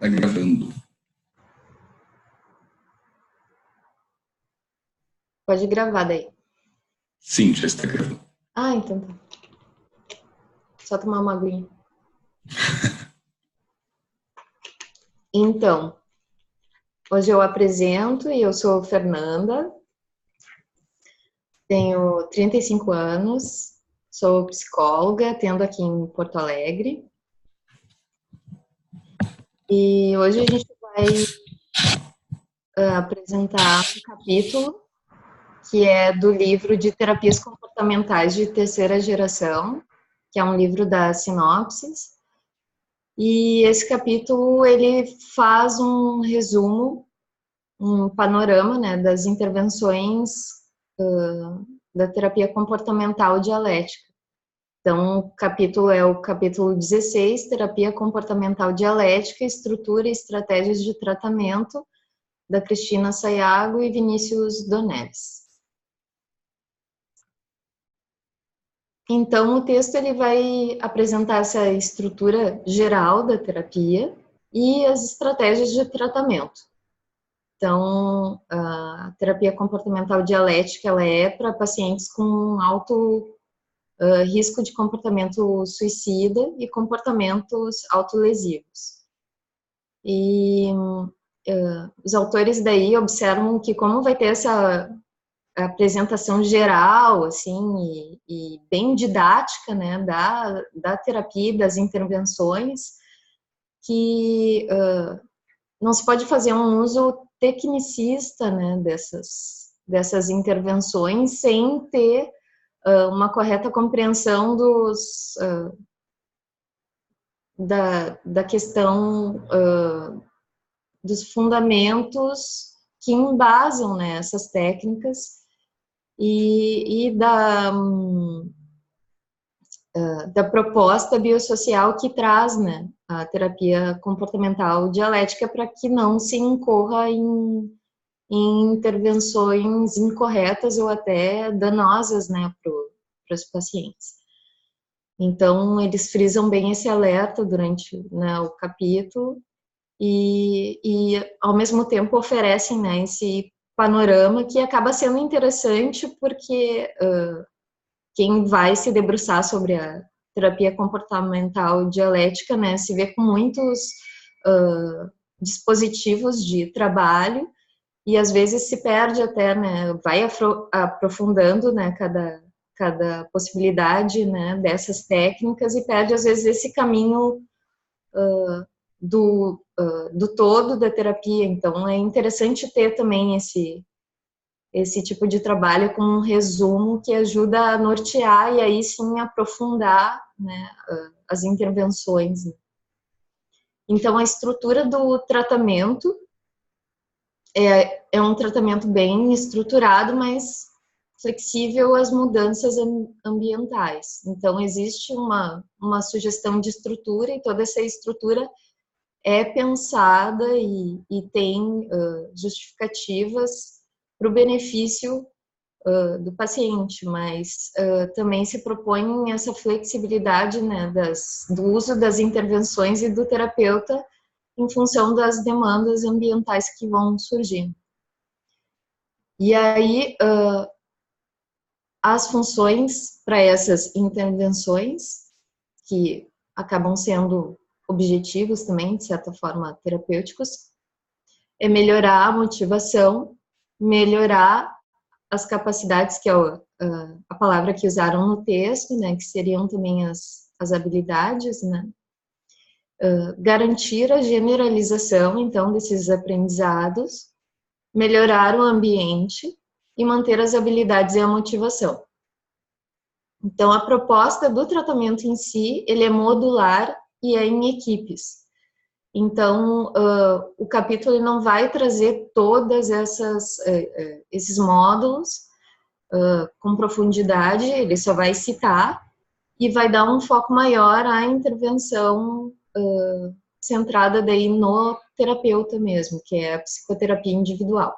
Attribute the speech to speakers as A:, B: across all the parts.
A: Tá gravando.
B: Pode gravar daí.
A: Sim, já está gravando.
B: Ah, então tá. Só tomar uma aguinha. Então, hoje eu apresento e eu sou Fernanda, tenho 35 anos, sou psicóloga, atendo aqui em Porto Alegre. E hoje a gente vai apresentar um capítulo que é do livro de Terapias Comportamentais de Terceira Geração, que é um livro da Sinopsis. E esse capítulo, ele faz um resumo, um panorama, né, das intervenções da terapia comportamental dialética. Então, o capítulo é o capítulo 16, Terapia Comportamental Dialética, Estrutura e Estratégias de Tratamento, da Cristina Sayago e Vinícius Doneves. Então, o texto ele vai apresentar essa estrutura geral da terapia e as estratégias de tratamento. Então, a terapia comportamental dialética ela é para pacientes com alto risco de comportamento suicida e comportamentos autolesivos. E os autores daí observam que como vai ter essa apresentação geral, assim, e bem didática, né, da terapia, das intervenções, que não se pode fazer um uso tecnicista, né, dessas intervenções sem ter uma correta compreensão da questão dos fundamentos que embasam, né, essas técnicas e da proposta biosocial que traz, né, a terapia comportamental dialética para que não se incorra em intervenções incorretas ou até danosas, né, para os pacientes. Então, eles frisam bem esse alerta durante, né, o capítulo e, ao mesmo tempo, oferecem, né, esse panorama que acaba sendo interessante porque quem vai se debruçar sobre a terapia comportamental dialética, né, se vê com muitos dispositivos de trabalho e às vezes se perde até, né, vai aprofundando, né, cada possibilidade, né, dessas técnicas e perde às vezes esse caminho do todo da terapia. Então é interessante ter também esse tipo de trabalho com um resumo que ajuda a nortear e aí sim aprofundar, né, as intervenções. Então a estrutura do tratamento é um tratamento bem estruturado, mas flexível às mudanças ambientais. Então, existe uma sugestão de estrutura e toda essa estrutura é pensada e tem justificativas para o benefício do paciente, mas também se propõe essa flexibilidade, né, do uso das intervenções e do terapeuta em função das demandas ambientais que vão surgindo. E aí, as funções para essas intervenções, que acabam sendo objetivos também, de certa forma, terapêuticos, é melhorar a motivação, melhorar as capacidades, que é a palavra que usaram no texto, né, que seriam também as habilidades, né, garantir a generalização, então, desses aprendizados, melhorar o ambiente e manter as habilidades e a motivação. Então, a proposta do tratamento em si, ele é modular e é em equipes. Então, o capítulo não vai trazer todas esses módulos com profundidade, ele só vai citar e vai dar um foco maior à intervenção centrada daí no terapeuta mesmo, que é a psicoterapia individual.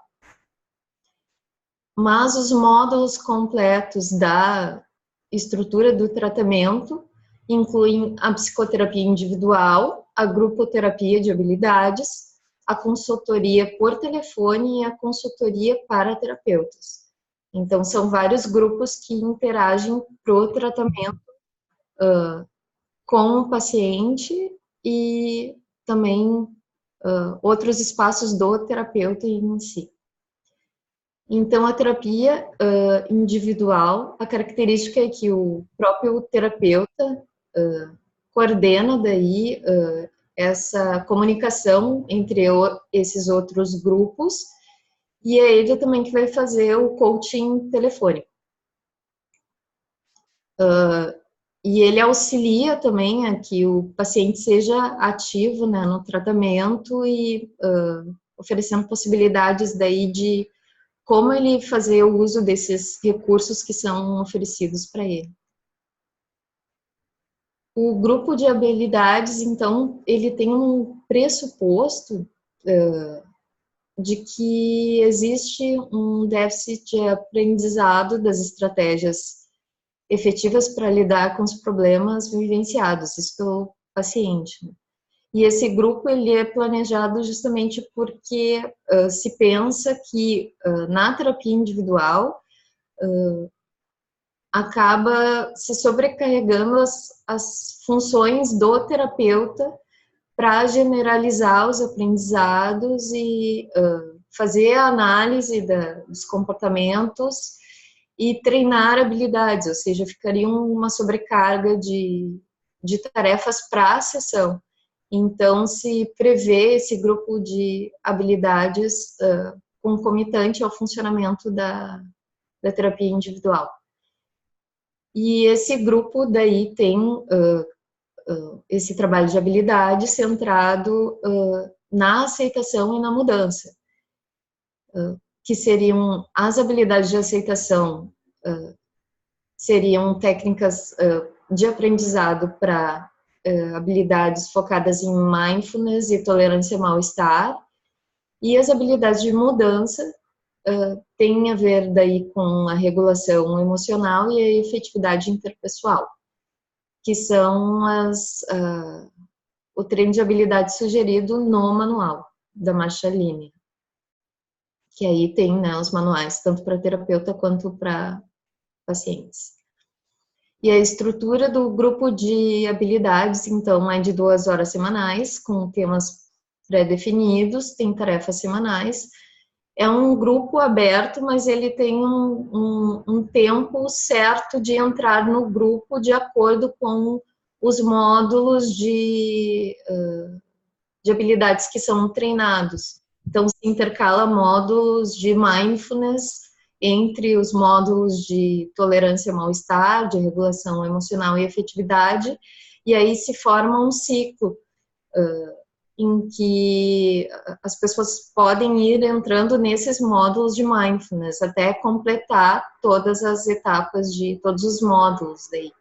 B: Mas os módulos completos da estrutura do tratamento, incluem a psicoterapia individual, a grupoterapia de habilidades, a consultoria por telefone e a consultoria para terapeutas. Então, são vários grupos que interagem para o tratamento com o paciente e também outros espaços do terapeuta em si. Então, a terapia individual, a característica é que o próprio terapeuta coordena daí essa comunicação entre esses outros grupos e é ele também que vai fazer o coaching telefônico. E ele auxilia também a que o paciente seja ativo, né, no tratamento e oferecendo possibilidades daí de como ele fazer o uso desses recursos que são oferecidos para ele. O grupo de habilidades, então, ele tem um pressuposto de que existe um déficit de aprendizado das estratégias efetivas para lidar com os problemas vivenciados, isso pelo paciente. E esse grupo ele é planejado justamente porque se pensa que na terapia individual acaba se sobrecarregando as funções do terapeuta para generalizar os aprendizados e fazer a análise dos comportamentos e treinar habilidades, ou seja, ficaria uma sobrecarga de tarefas para a sessão. Então, se prevê esse grupo de habilidades concomitante ao funcionamento da terapia individual. E esse grupo daí tem esse trabalho de habilidade centrado na aceitação e na mudança, que seriam as habilidades de aceitação, seriam técnicas de aprendizado para habilidades focadas em mindfulness e tolerância ao mal-estar, e as habilidades de mudança têm a ver daí com a regulação emocional e a efetividade interpessoal, que são o treino de habilidade sugerido no manual da Marshall Linear, que aí tem, né, os manuais tanto para terapeuta quanto para pacientes. E a estrutura do grupo de habilidades, então, é de 2 horas semanais, com temas pré-definidos, tem tarefas semanais. É um grupo aberto, mas ele tem um tempo certo de entrar no grupo de acordo com os módulos de habilidades que são treinados. Então, se intercala módulos de mindfulness entre os módulos de tolerância ao mal-estar, de regulação emocional e efetividade, e aí se forma um ciclo em que as pessoas podem ir entrando nesses módulos de mindfulness até completar todas as etapas de todos os módulos daí,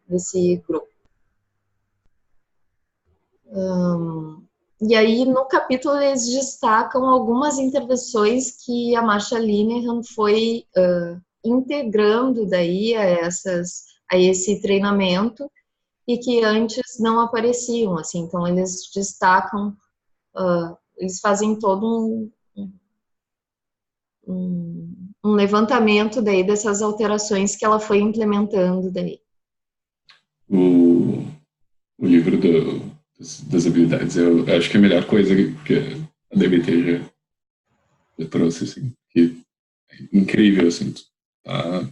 B: desse grupo. E aí, no capítulo, eles destacam algumas intervenções que a Marshall Linehan foi integrando daí a esse treinamento e que antes não apareciam, assim. Então, eles destacam, eles fazem todo um levantamento daí dessas alterações que ela foi implementando daí.
A: O livro das habilidades, eu acho que é a melhor coisa que a DBT já trouxe, assim, que é incrível, assim, tá?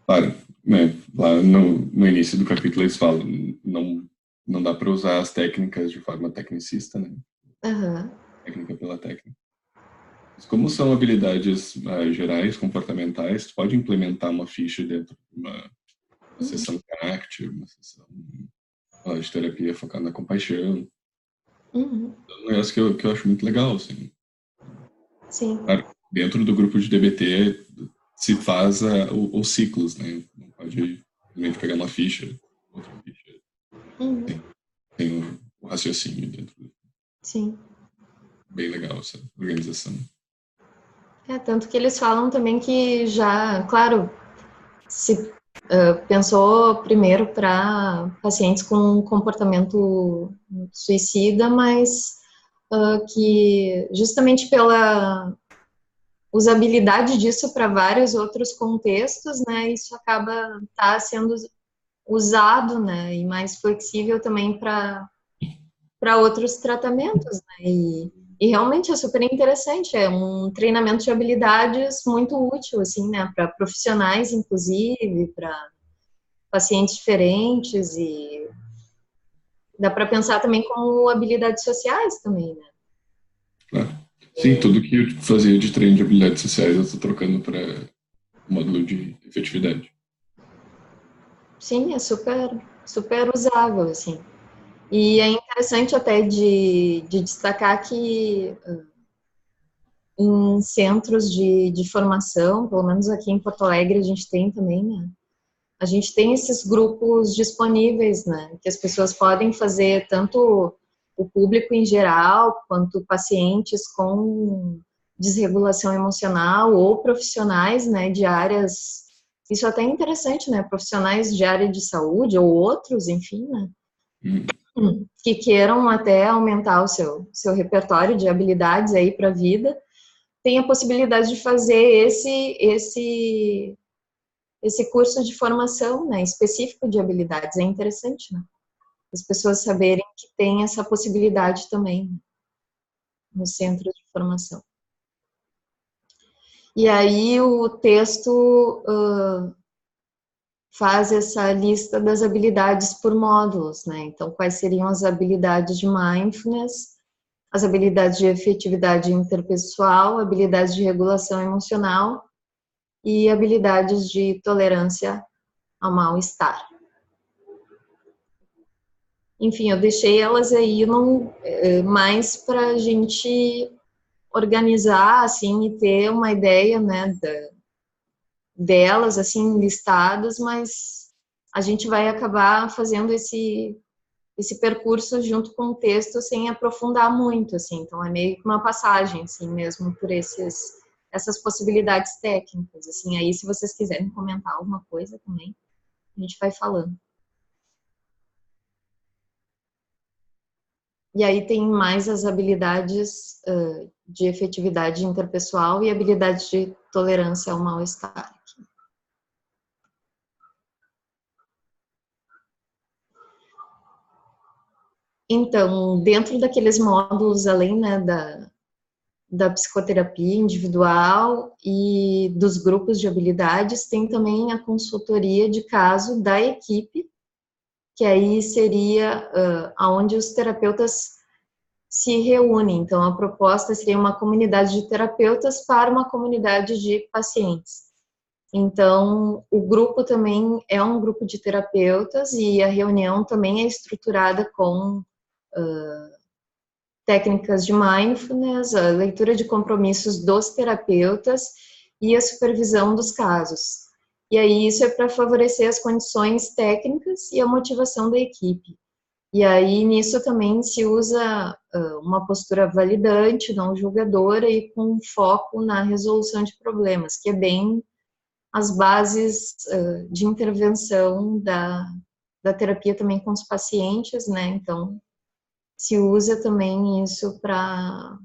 A: Claro, né, lá no início do capítulo eles falam, não dá para usar as técnicas de forma tecnicista, né?
B: Uhum.
A: Técnica pela técnica. Mas como são habilidades gerais, comportamentais, tu pode implementar uma ficha dentro de uma sessão CACT, uma sessão de terapia focada na compaixão.
B: Uhum.
A: É um negócio que eu acho muito legal, assim.
B: Sim.
A: Claro, dentro do grupo de DBT se faz os ciclos, né? Não pode simplesmente pegar uma ficha, outra ficha.
B: Uhum.
A: Tem o raciocínio dentro.
B: Sim.
A: Bem legal essa organização.
B: Tanto que eles falam também que já, claro, se pensou primeiro para pacientes com comportamento suicida, mas que justamente pela usabilidade disso para vários outros contextos, né, isso acaba sendo usado, né, e mais flexível também para outros tratamentos, né, e realmente é super interessante, é um treinamento de habilidades muito útil, assim, né, para profissionais, inclusive, para pacientes diferentes, e dá para pensar também como habilidades sociais também, né.
A: Sim, tudo que eu fazia de treino de habilidades sociais eu estou trocando para o módulo de efetividade.
B: Sim, é super usável, assim. E é interessante até de destacar que em centros de formação, pelo menos aqui em Porto Alegre, a gente tem também, né? A gente tem esses grupos disponíveis, né? Que as pessoas podem fazer, tanto o público em geral, quanto pacientes com desregulação emocional ou profissionais, né, de áreas, isso até é interessante, né, profissionais de área de saúde ou outros, enfim, né, que queiram até aumentar o seu repertório de habilidades aí para a vida, tem a possibilidade de fazer esse curso de formação, né, específico de habilidades. É interessante, né? As pessoas saberem que tem essa possibilidade também, né, no centro de formação. E aí o texto faz essa lista das habilidades por módulos, né? Então, quais seriam as habilidades de mindfulness, as habilidades de efetividade interpessoal, habilidades de regulação emocional e habilidades de tolerância ao mal-estar. Enfim, eu deixei elas aí mais para a gente organizar, assim, e ter uma ideia, né, delas, assim, listadas, mas a gente vai acabar fazendo esse percurso junto com o texto sem aprofundar muito, assim, então é meio que uma passagem, assim, mesmo por essas possibilidades técnicas, assim, aí se vocês quiserem comentar alguma coisa também, a gente vai falando. E aí tem mais as habilidades de efetividade interpessoal e habilidades de tolerância ao mal-estar. Então, dentro daqueles módulos, além, né, da psicoterapia individual e dos grupos de habilidades, tem também a consultoria de caso da equipe, que aí seria onde os terapeutas se reúnem. Então, a proposta seria uma comunidade de terapeutas para uma comunidade de pacientes. Então, o grupo também é um grupo de terapeutas e a reunião também é estruturada com técnicas de mindfulness, a leitura de compromissos dos terapeutas e a supervisão dos casos. E aí isso é para favorecer as condições técnicas e a motivação da equipe. E aí nisso também se usa uma postura validante, não julgadora e com foco na resolução de problemas, que é bem as bases de intervenção da terapia também com os pacientes, né? Então, se usa também isso para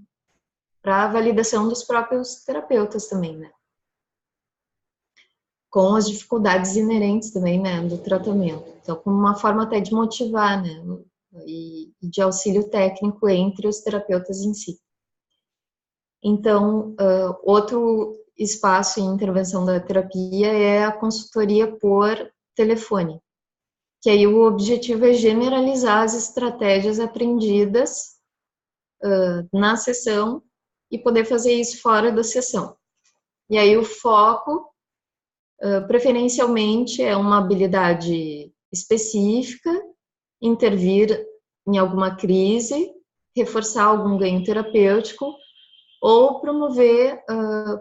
B: a validação dos próprios terapeutas também, né? Com as dificuldades inerentes também, né, do tratamento. Então, como uma forma até de motivar, né, e de auxílio técnico entre os terapeutas em si. Então, outro espaço em intervenção da terapia é a consultoria por telefone, que aí o objetivo é generalizar as estratégias aprendidas na sessão e poder fazer isso fora da sessão. E aí o foco, preferencialmente, é uma habilidade específica, intervir em alguma crise, reforçar algum ganho terapêutico ou promover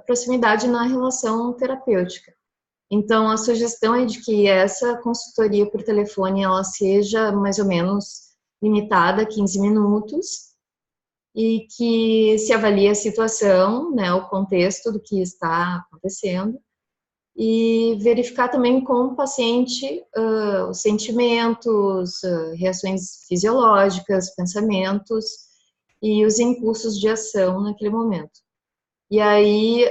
B: proximidade na relação terapêutica. Então, a sugestão é de que essa consultoria por telefone ela seja mais ou menos limitada a 15 minutos e que se avalie a situação, né, o contexto do que está acontecendo e verificar também com o paciente os sentimentos, reações fisiológicas, pensamentos e os impulsos de ação naquele momento. E aí,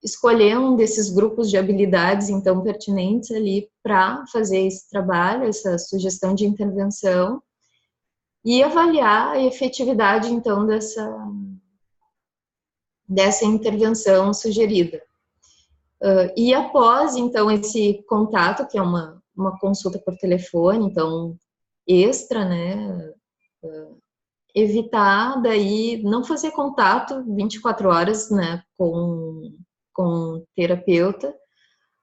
B: escolher um desses grupos de habilidades, então, pertinentes ali para fazer esse trabalho, essa sugestão de intervenção, e avaliar a efetividade, então, dessa intervenção sugerida. E após, então, esse contato, que é uma consulta por telefone, então, extra, né, evitar daí não fazer contato 24 horas, né, com o terapeuta,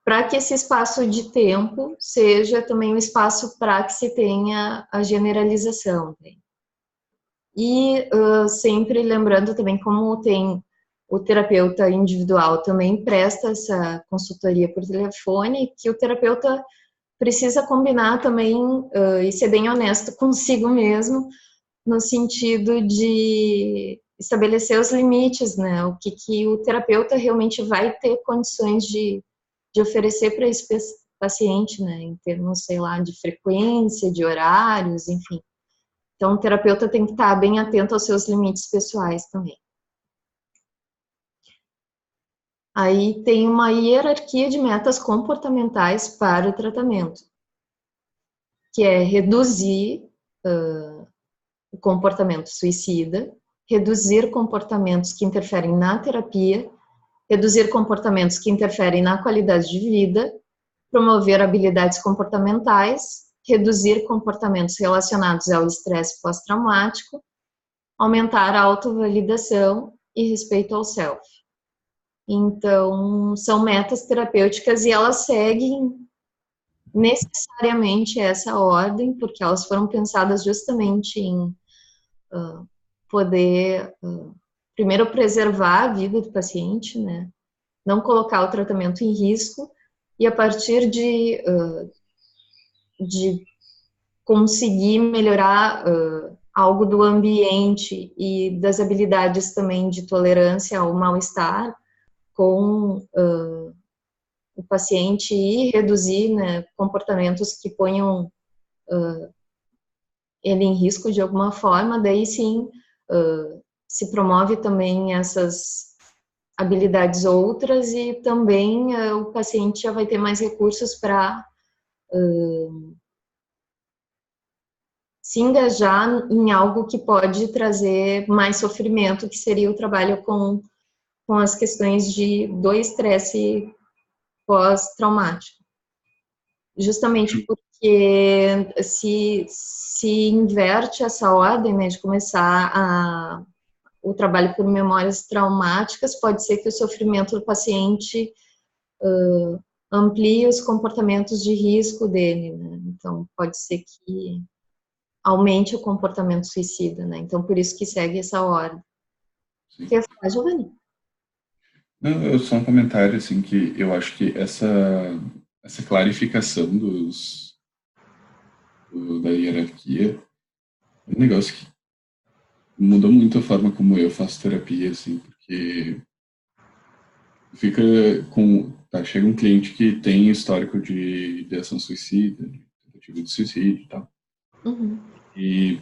B: para que esse espaço de tempo seja também um espaço para que se tenha a generalização. Né? E sempre lembrando também como tem o terapeuta individual também presta essa consultoria por telefone, que o terapeuta precisa combinar também e ser bem honesto consigo mesmo, no sentido de estabelecer os limites, né? O que o terapeuta realmente vai ter condições de oferecer para esse paciente, né? Em termos, sei lá, de frequência, de horários, enfim. Então, o terapeuta tem que estar bem atento aos seus limites pessoais também. Aí tem uma hierarquia de metas comportamentais para o tratamento, que é reduzir o comportamento suicida, reduzir comportamentos que interferem na terapia, reduzir comportamentos que interferem na qualidade de vida, promover habilidades comportamentais, reduzir comportamentos relacionados ao estresse pós-traumático, aumentar a autovalidação e respeito ao self. Então, são metas terapêuticas e elas seguem necessariamente essa ordem, porque elas foram pensadas justamente em poder, primeiro, preservar a vida do paciente, né? Não colocar o tratamento em risco, e a partir de conseguir melhorar algo do ambiente e das habilidades também de tolerância ao mal-estar com o paciente e reduzir, né, comportamentos que ponham ele em risco de alguma forma, daí sim se promove também essas habilidades outras e também o paciente já vai ter mais recursos para se engajar em algo que pode trazer mais sofrimento, que seria o trabalho com as questões do estresse pós-traumático. Justamente porque se inverte essa ordem, né, de começar o trabalho por memórias traumáticas, pode ser que o sofrimento do paciente amplie os comportamentos de risco dele, né? Então, pode ser que aumente o comportamento suicida, né? Então, por isso que segue essa ordem. Quer falar, Giovanni?
A: Não, eu só um comentário, assim, que eu acho que essa clarificação da hierarquia é um negócio que mudou muito a forma como eu faço terapia, assim, porque fica chega um cliente que tem histórico de ação suicida, de tentativa de suicídio e tal.
B: Uhum.
A: E,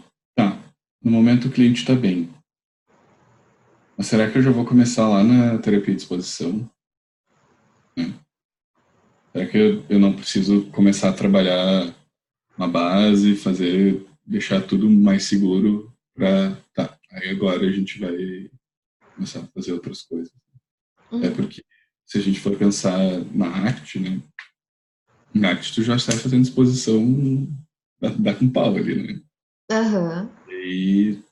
A: no momento o cliente está bem. Mas será que eu já vou começar lá na terapia de exposição? Né? Será que eu não preciso começar a trabalhar uma base, deixar tudo mais seguro aí agora a gente vai começar a fazer outras coisas. Até porque se a gente for pensar na arte, né? Na arte tu já sai fazendo exposição dá com pau ali, né?
B: Uhum.
A: E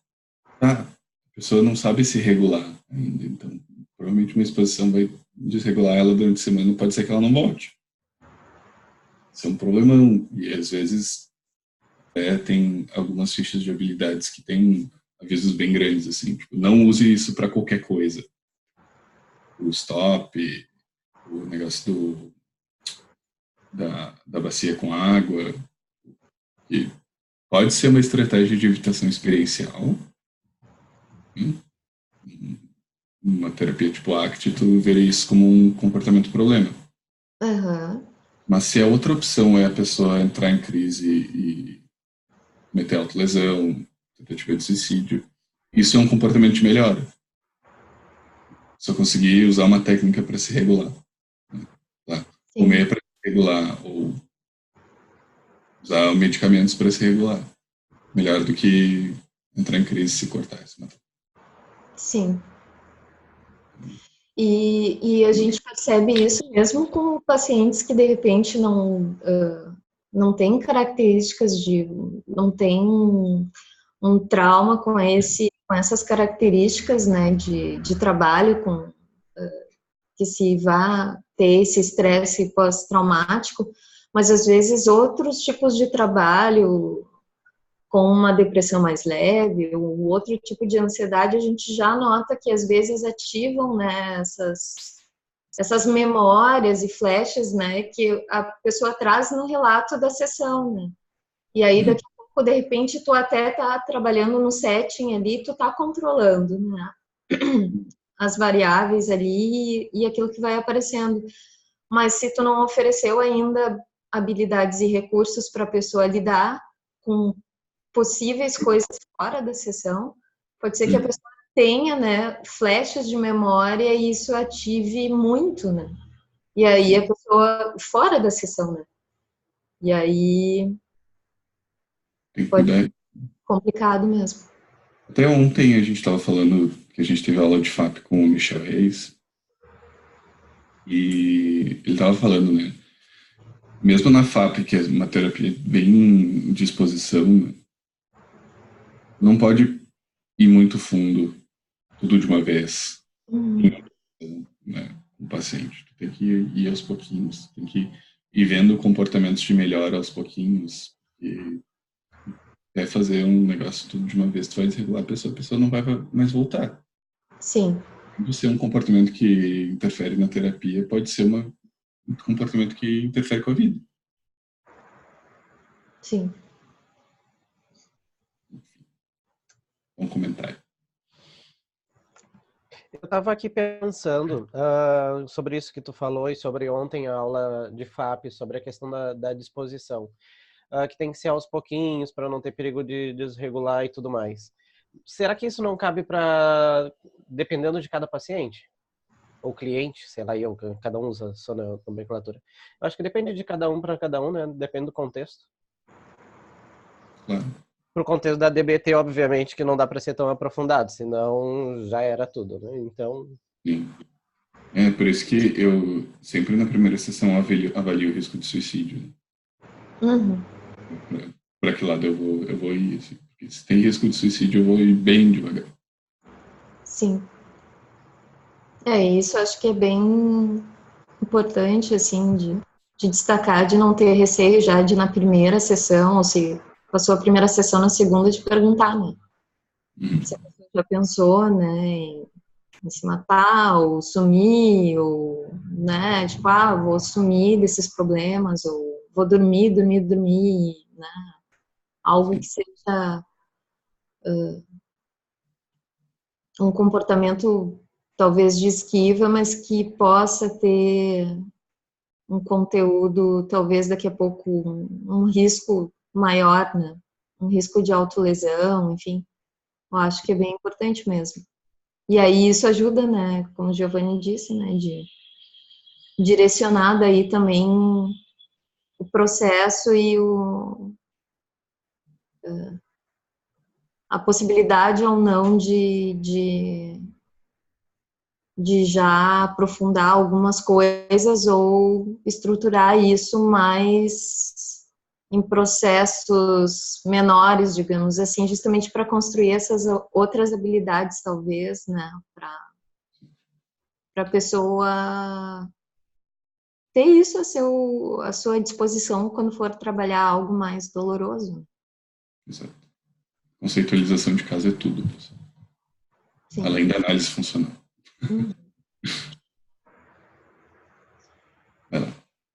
A: a pessoa não sabe se regular ainda, então provavelmente uma exposição vai desregular ela durante a semana, pode ser que ela não volte. Isso é um problemão, e às vezes tem algumas fichas de habilidades que tem avisos bem grandes, assim, tipo, não use isso para qualquer coisa. O stop, o negócio da bacia com água, que pode ser uma estratégia de evitação experiencial. Uma terapia tipo ACT, tu veria isso como um comportamento problema.
B: Aham.
A: Mas se a outra opção é a pessoa entrar em crise e cometer autolesão, tentativa de suicídio, isso é um comportamento de melhora. Se eu conseguir usar uma técnica para se regular, tá?
B: Sim,
A: Comer para se regular ou usar medicamentos para se regular, melhor do que entrar em crise e se cortar, se matar.
B: sim. E a gente percebe isso mesmo com pacientes que de repente não têm características de, não tem um trauma com essas características, né, de trabalho com que se vá ter esse estresse pós-traumático, mas às vezes outros tipos de trabalho, com uma depressão mais leve ou outro tipo de ansiedade, a gente já nota que às vezes ativam, né, essas memórias e flashes, né, que a pessoa traz no relato da sessão, né? E aí daqui a pouco, de repente, tu até tá trabalhando no setting ali, tu tá controlando, né, as variáveis ali e aquilo que vai aparecendo. Mas se tu não ofereceu ainda habilidades e recursos para a pessoa lidar com possíveis coisas fora da sessão, pode ser que a
A: Hum.
B: pessoa tenha, né, flashes de memória e isso ative muito, né? E aí a
A: Sim,
B: pessoa fora da sessão, né? E aí
A: tem que
B: pode
A: cuidar.
B: ser complicado mesmo.
A: Até ontem a gente estava falando que a gente teve aula de FAP com o Michel Reis e ele estava falando, né? Mesmo na FAP, que é uma terapia bem de exposição, né, não pode ir muito fundo, tudo de uma vez,
B: Uhum.
A: né, com o paciente. Tu tem que ir aos pouquinhos, tem que ir vendo comportamentos de melhora aos pouquinhos e até fazer um negócio tudo de uma vez, tu vai desregular a pessoa não vai mais voltar.
B: Sim,
A: Se é um comportamento que interfere na terapia, pode ser um comportamento que interfere com a vida.
B: sim.
A: Um comentário.
C: Eu estava aqui pensando sobre isso que tu falou e sobre ontem a aula de FAP, sobre a questão da disposição, que tem que ser aos pouquinhos para não ter perigo de desregular e tudo mais. Será que isso não cabe para, dependendo de cada paciente? Ou cliente, sei lá, cada um usa sua nomenclatura. Eu acho que depende de cada um para cada um, né? Depende do contexto.
A: Claro.
C: Pro contexto da DBT, obviamente, que não dá para ser tão aprofundado, senão já era tudo, né? Então,
A: Sim. É por isso que eu sempre na primeira sessão avalio o risco de suicídio.
B: Uhum.
A: Para que lado eu vou ir. Assim. Porque se tem risco de suicídio, eu vou ir bem devagar.
B: Sim. É, isso acho que é bem importante, assim, de destacar, de não ter receio já de na primeira sessão, ou se passou a primeira sessão na segunda, de perguntar, né? Se a pessoa já pensou, né, em se matar, ou sumir, ou, né, tipo, vou sumir desses problemas, ou vou dormir, né? Algo que seja um comportamento talvez de esquiva, mas que possa ter um conteúdo, talvez daqui a pouco, um risco maior, né? Um risco de autolesão, enfim. Eu acho que é bem importante mesmo. E aí isso ajuda, né? Como o Giovanni disse, né? De direcionar daí também o processo e a possibilidade ou não de já aprofundar algumas coisas ou estruturar isso mais em processos menores, digamos assim, justamente para construir essas outras habilidades, talvez, né, para a pessoa ter isso a sua disposição quando for trabalhar algo mais doloroso.
A: Exato. Conceitualização de caso é tudo.
B: Sim.
A: Além da análise funcional.
B: Hum.
A: Vai lá.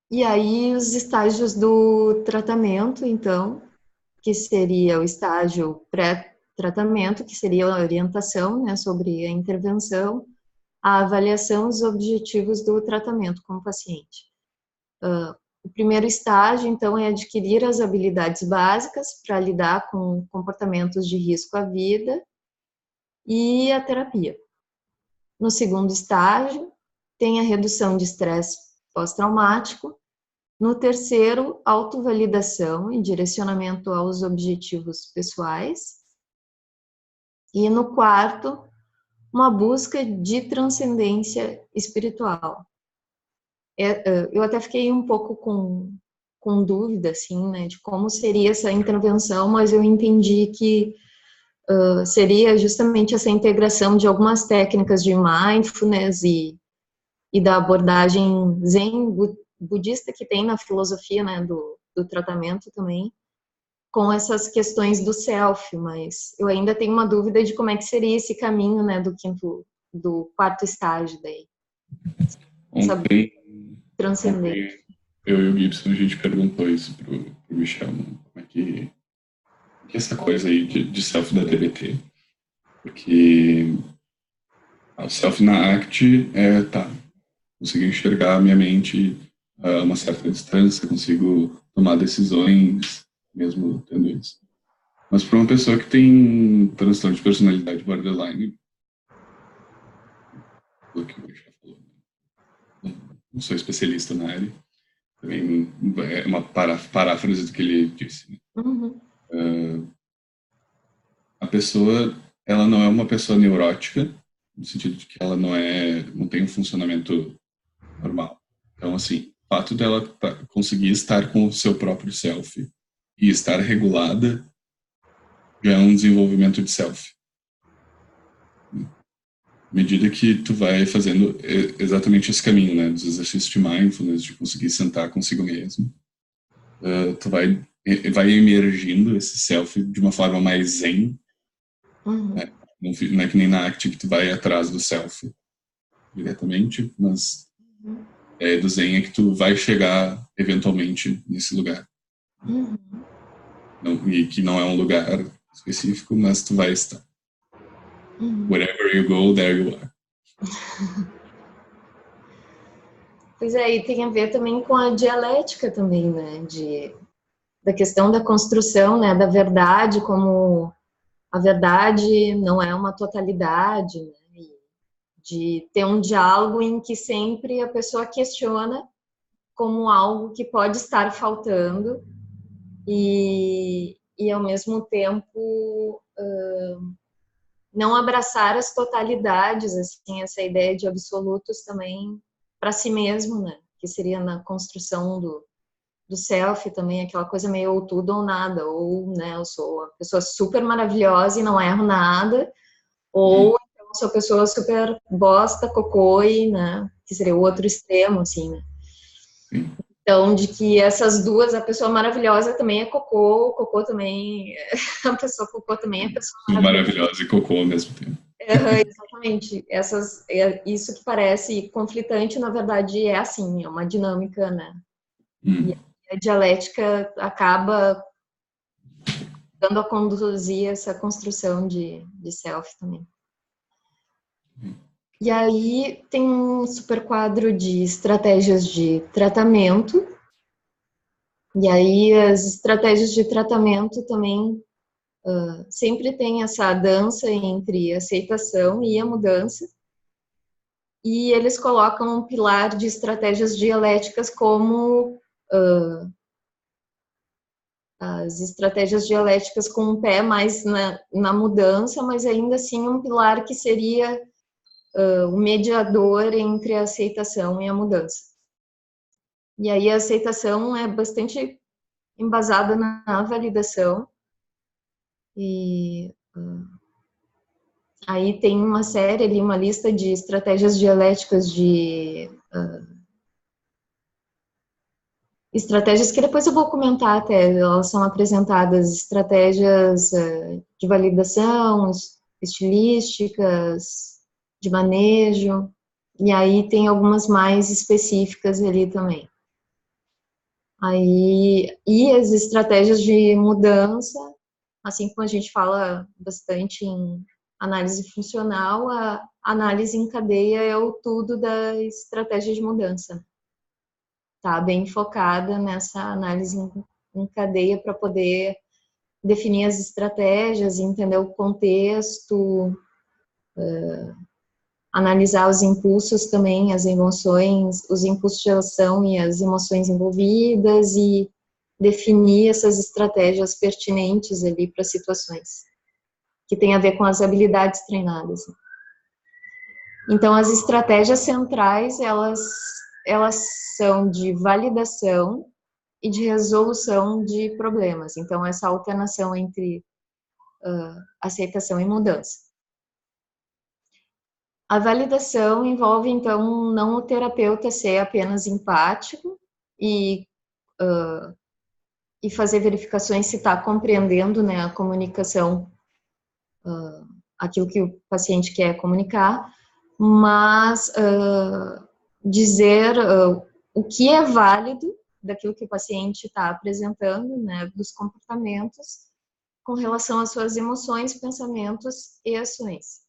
B: E aí os estágios do tratamento, então, que seria o estágio pré-tratamento, que seria a orientação, né, sobre a intervenção, a avaliação dos objetivos do tratamento com o paciente. O primeiro estágio, então, é adquirir as habilidades básicas para lidar com comportamentos de risco à vida e a terapia. No segundo estágio, tem a redução de estresse pós-traumático. No terceiro, autovalidação e direcionamento aos objetivos pessoais. E no quarto, uma busca de transcendência espiritual. Eu até fiquei um pouco com dúvida, assim, né, de como seria essa intervenção, mas eu entendi que seria justamente essa integração de algumas técnicas de mindfulness e da abordagem zen budista que tem na filosofia, né, do tratamento também, com essas questões do self, mas eu ainda tenho uma dúvida de como é que seria esse caminho, né, do quarto estágio daí.
A: Ontem
B: Transcendente.
A: eu e o Gibson, a gente perguntou isso pro Michel, como é que essa coisa aí de self da DBT. Porque o self na ACT conseguir enxergar a minha mente a uma certa distância, consigo tomar decisões mesmo tendo isso. Mas para uma pessoa que tem transtorno de personalidade borderline, pelo que o Michel falou, não sou especialista na área, também é uma paráfrase do que ele disse. Né?
B: Uhum.
A: A pessoa, ela não é uma pessoa neurótica, no sentido de que ela não tem um funcionamento normal. Então, assim, o fato dela conseguir estar com o seu próprio self e estar regulada já é um desenvolvimento de self. À medida que tu vai fazendo exatamente esse caminho, né, dos exercícios de mindfulness, de conseguir sentar consigo mesmo, tu vai emergindo esse self de uma forma mais zen, né? Não é que nem na ACT que tu vai atrás do self diretamente, mas do zen é que tu vai chegar eventualmente nesse lugar. E que não é um lugar específico, mas tu vai estar. Wherever you go, there you are.
B: Pois é, e tem a ver também com a dialética também, né, da questão da construção, né, da verdade, como a verdade não é uma totalidade, né, de ter um diálogo em que sempre a pessoa questiona como algo que pode estar faltando e ao mesmo tempo não abraçar as totalidades, assim, essa ideia de absolutos também para si mesmo, né? Que seria na construção do self também, aquela coisa meio ou tudo ou nada, ou, né, eu sou uma pessoa super maravilhosa e não erro nada, ou então sou uma pessoa super bosta, cocô, e, né, que seria o outro extremo, assim, né? Então, de que essas duas, a pessoa maravilhosa também é cocô, o cocô também, a pessoa cocô também é pessoa
A: maravilhosa e cocô ao mesmo tempo.
B: Exatamente. Isso que parece conflitante, na verdade, é assim, é uma dinâmica, né? E a dialética acaba dando a conduzir essa construção de self também. E aí tem um super quadro de estratégias de tratamento. E aí as estratégias de tratamento também sempre tem essa dança entre a aceitação e a mudança. E eles colocam um pilar de estratégias dialéticas como as estratégias dialéticas com um pé mais na mudança, mas ainda assim um pilar que seria o mediador entre a aceitação e a mudança. E aí a aceitação é bastante embasada na validação, e aí tem uma série ali, uma lista de estratégias dialéticas estratégias que depois eu vou comentar até, elas são apresentadas, estratégias de validação, estilísticas, de manejo, e aí tem algumas mais específicas ali também. Aí, e as estratégias de mudança, assim como a gente fala bastante em análise funcional, a análise em cadeia é o tudo da estratégia de mudança. tá bem focada nessa análise em cadeia para poder definir as estratégias, entender o contexto, analisar os impulsos também, as emoções, os impulsos de ação e as emoções envolvidas e definir essas estratégias pertinentes ali para situações que tem a ver com as habilidades treinadas. Então, as estratégias centrais, elas são de validação e de resolução de problemas. Então, essa alternação entre aceitação e mudança. A validação envolve, então, não o terapeuta ser apenas empático e fazer verificações se está compreendendo, né, a comunicação, aquilo que o paciente quer comunicar, mas dizer o que é válido daquilo que o paciente está apresentando, né, dos comportamentos, com relação às suas emoções, pensamentos e ações.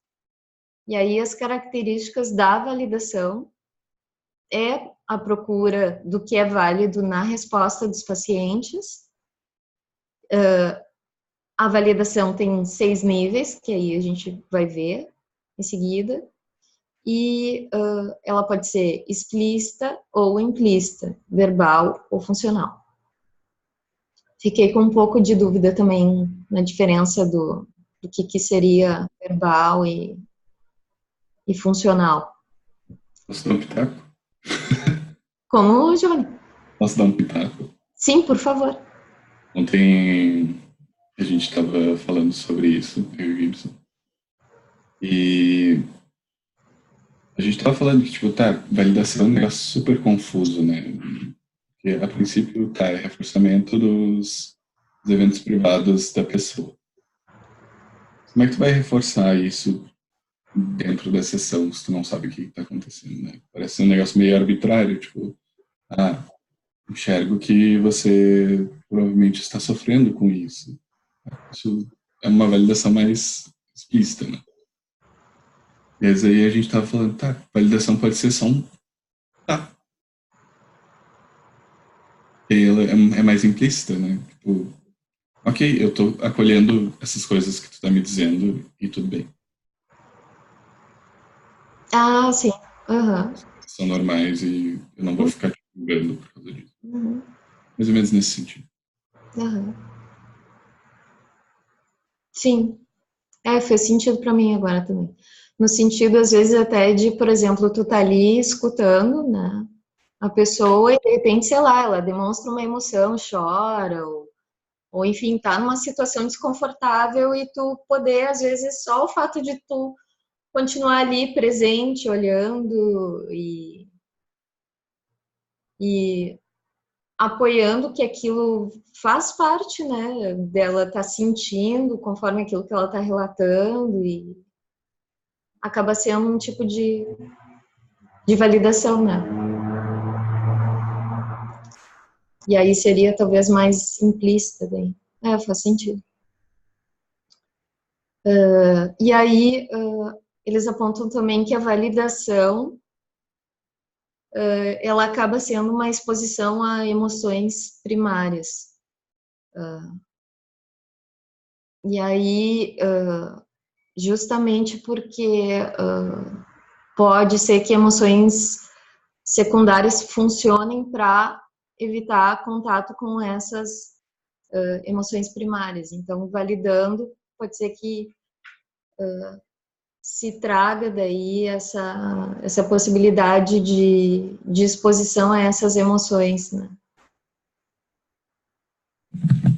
B: E aí as características da validação é a procura do que é válido na resposta dos pacientes. A validação tem 6 níveis, que aí a gente vai ver em seguida, e ela pode ser explícita ou implícita, verbal ou funcional. Fiquei com um pouco de dúvida também na diferença do que seria verbal e funcional.
A: Posso dar um pitaco?
B: Como, Johnny?
A: Posso dar um pitaco?
B: Sim, por favor.
A: Ontem a gente estava falando sobre isso, eu e o Gibson. E a gente estava falando que, tipo, validação é um negócio super confuso, né? Porque, a princípio, é reforçamento dos eventos privados da pessoa. Como é que tu vai reforçar isso dentro da sessão se tu não sabe o que está acontecendo, né? Parece um negócio meio arbitrário, tipo, enxergo que você provavelmente está sofrendo com isso. Isso é uma validação mais explícita, né? E aí a gente estava falando, validação pode ser só um E ela é mais implícita, né? Tipo, ok, eu tô acolhendo essas coisas que tu tá me dizendo e tudo bem.
B: Ah, sim. Uhum.
A: São normais e eu não vou ficar te julgando por causa disso.
B: Uhum.
A: Mais ou menos nesse sentido.
B: Uhum. Sim. Fez sentido para mim agora também. No sentido, às vezes, até de, por exemplo, tu tá ali escutando, né, a pessoa e, de repente, sei lá, ela demonstra uma emoção, chora, ou enfim, tá numa situação desconfortável e tu poder, às vezes, só o fato de tu continuar ali presente, olhando e apoiando que aquilo faz parte, né, dela tá sentindo conforme aquilo que ela tá relatando e acaba sendo um tipo de validação, né? E aí seria talvez mais implícita daí. Faz sentido. E aí eles apontam também que a validação ela acaba sendo uma exposição a emoções primárias. E aí justamente porque pode ser que emoções secundárias funcionem para evitar contato com essas emoções primárias. Então, validando, pode ser que se traga daí essa possibilidade de exposição a essas emoções, né?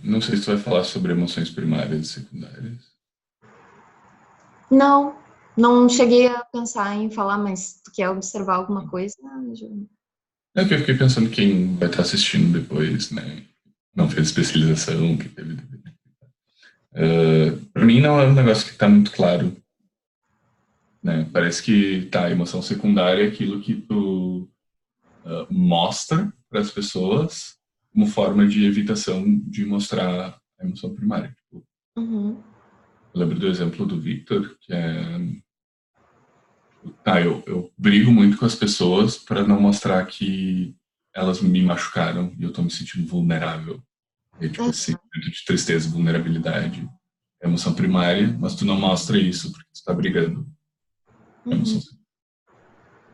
A: Não sei se tu vai falar sobre emoções primárias e secundárias.
B: Não cheguei a pensar em falar, mas tu quer observar alguma coisa?
A: É que eu fiquei pensando quem vai estar assistindo depois, né? Não fez especialização, que teve. Para mim não é um negócio que está muito claro, né? Parece que a emoção secundária é aquilo que tu mostra para as pessoas como forma de evitação de mostrar a emoção primária. Tipo,
B: Uhum.
A: eu lembro do exemplo do Victor, que é eu brigo muito com as pessoas para não mostrar que elas me machucaram e eu tô me sentindo vulnerável. E, tipo, esse sentimento de tristeza, vulnerabilidade, é emoção primária, mas tu não mostra isso porque tu tá brigando. É emoção.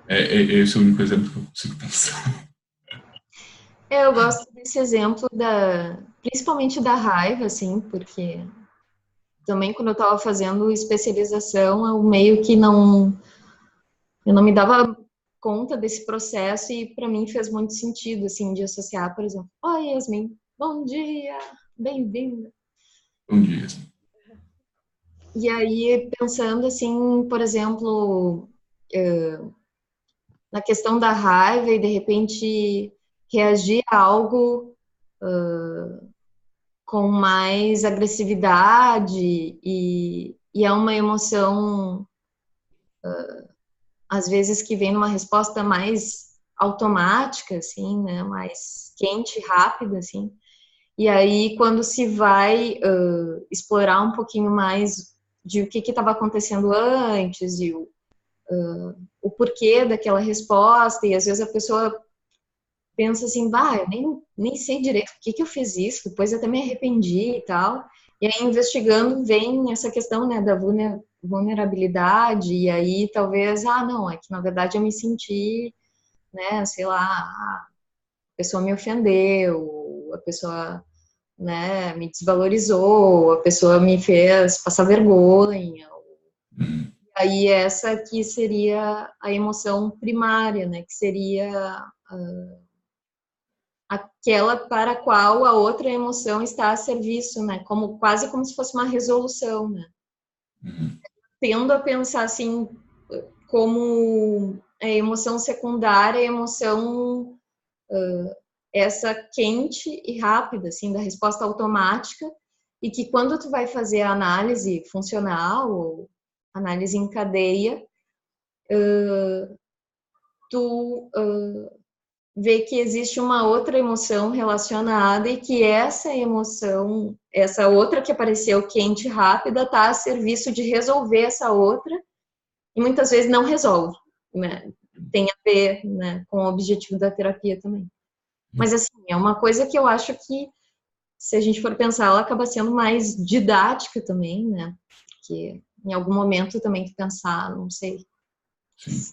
A: Esse é o único exemplo que eu consigo pensar.
B: Eu gosto desse exemplo principalmente da raiva, assim, porque também quando eu estava fazendo especialização, eu meio que eu não me dava conta desse processo e para mim fez muito sentido, assim, de associar, por exemplo, oi, Yasmin, bom dia, bem-vinda.
A: Bom dia.
B: E aí, pensando assim, por exemplo, na questão da raiva e de repente reagir a algo com mais agressividade e é uma emoção, às vezes, que vem numa resposta mais automática, assim, né, mais quente, rápida, assim. E aí, quando se vai explorar um pouquinho mais de o que estava acontecendo antes e o porquê daquela resposta, e às vezes a pessoa pensa assim, bah, eu nem sei direito por que eu fiz isso, depois eu até me arrependi e tal. E aí, investigando, vem essa questão, né, da vulnerabilidade, e aí talvez, não, é que na verdade eu me senti, né, sei lá, a pessoa me ofendeu, a pessoa, né, me desvalorizou, a pessoa me fez passar vergonha. Aí essa aqui seria a emoção primária, né, que seria aquela para a qual a outra emoção está a serviço, né? Como quase como se fosse uma resolução, né? Tendo a pensar assim como a emoção secundária, a emoção essa quente e rápida, assim, da resposta automática, e que quando tu vai fazer a análise funcional ou análise em cadeia, tu ver que existe uma outra emoção relacionada e que essa emoção, essa outra que apareceu quente e rápida, está a serviço de resolver essa outra e muitas vezes não resolve, né? Tem a ver, né, com o objetivo da terapia também. Mas, assim, é uma coisa que eu acho que, se a gente for pensar, ela acaba sendo mais didática também, né? Porque em algum momento também que pensar, não sei.
A: Sim.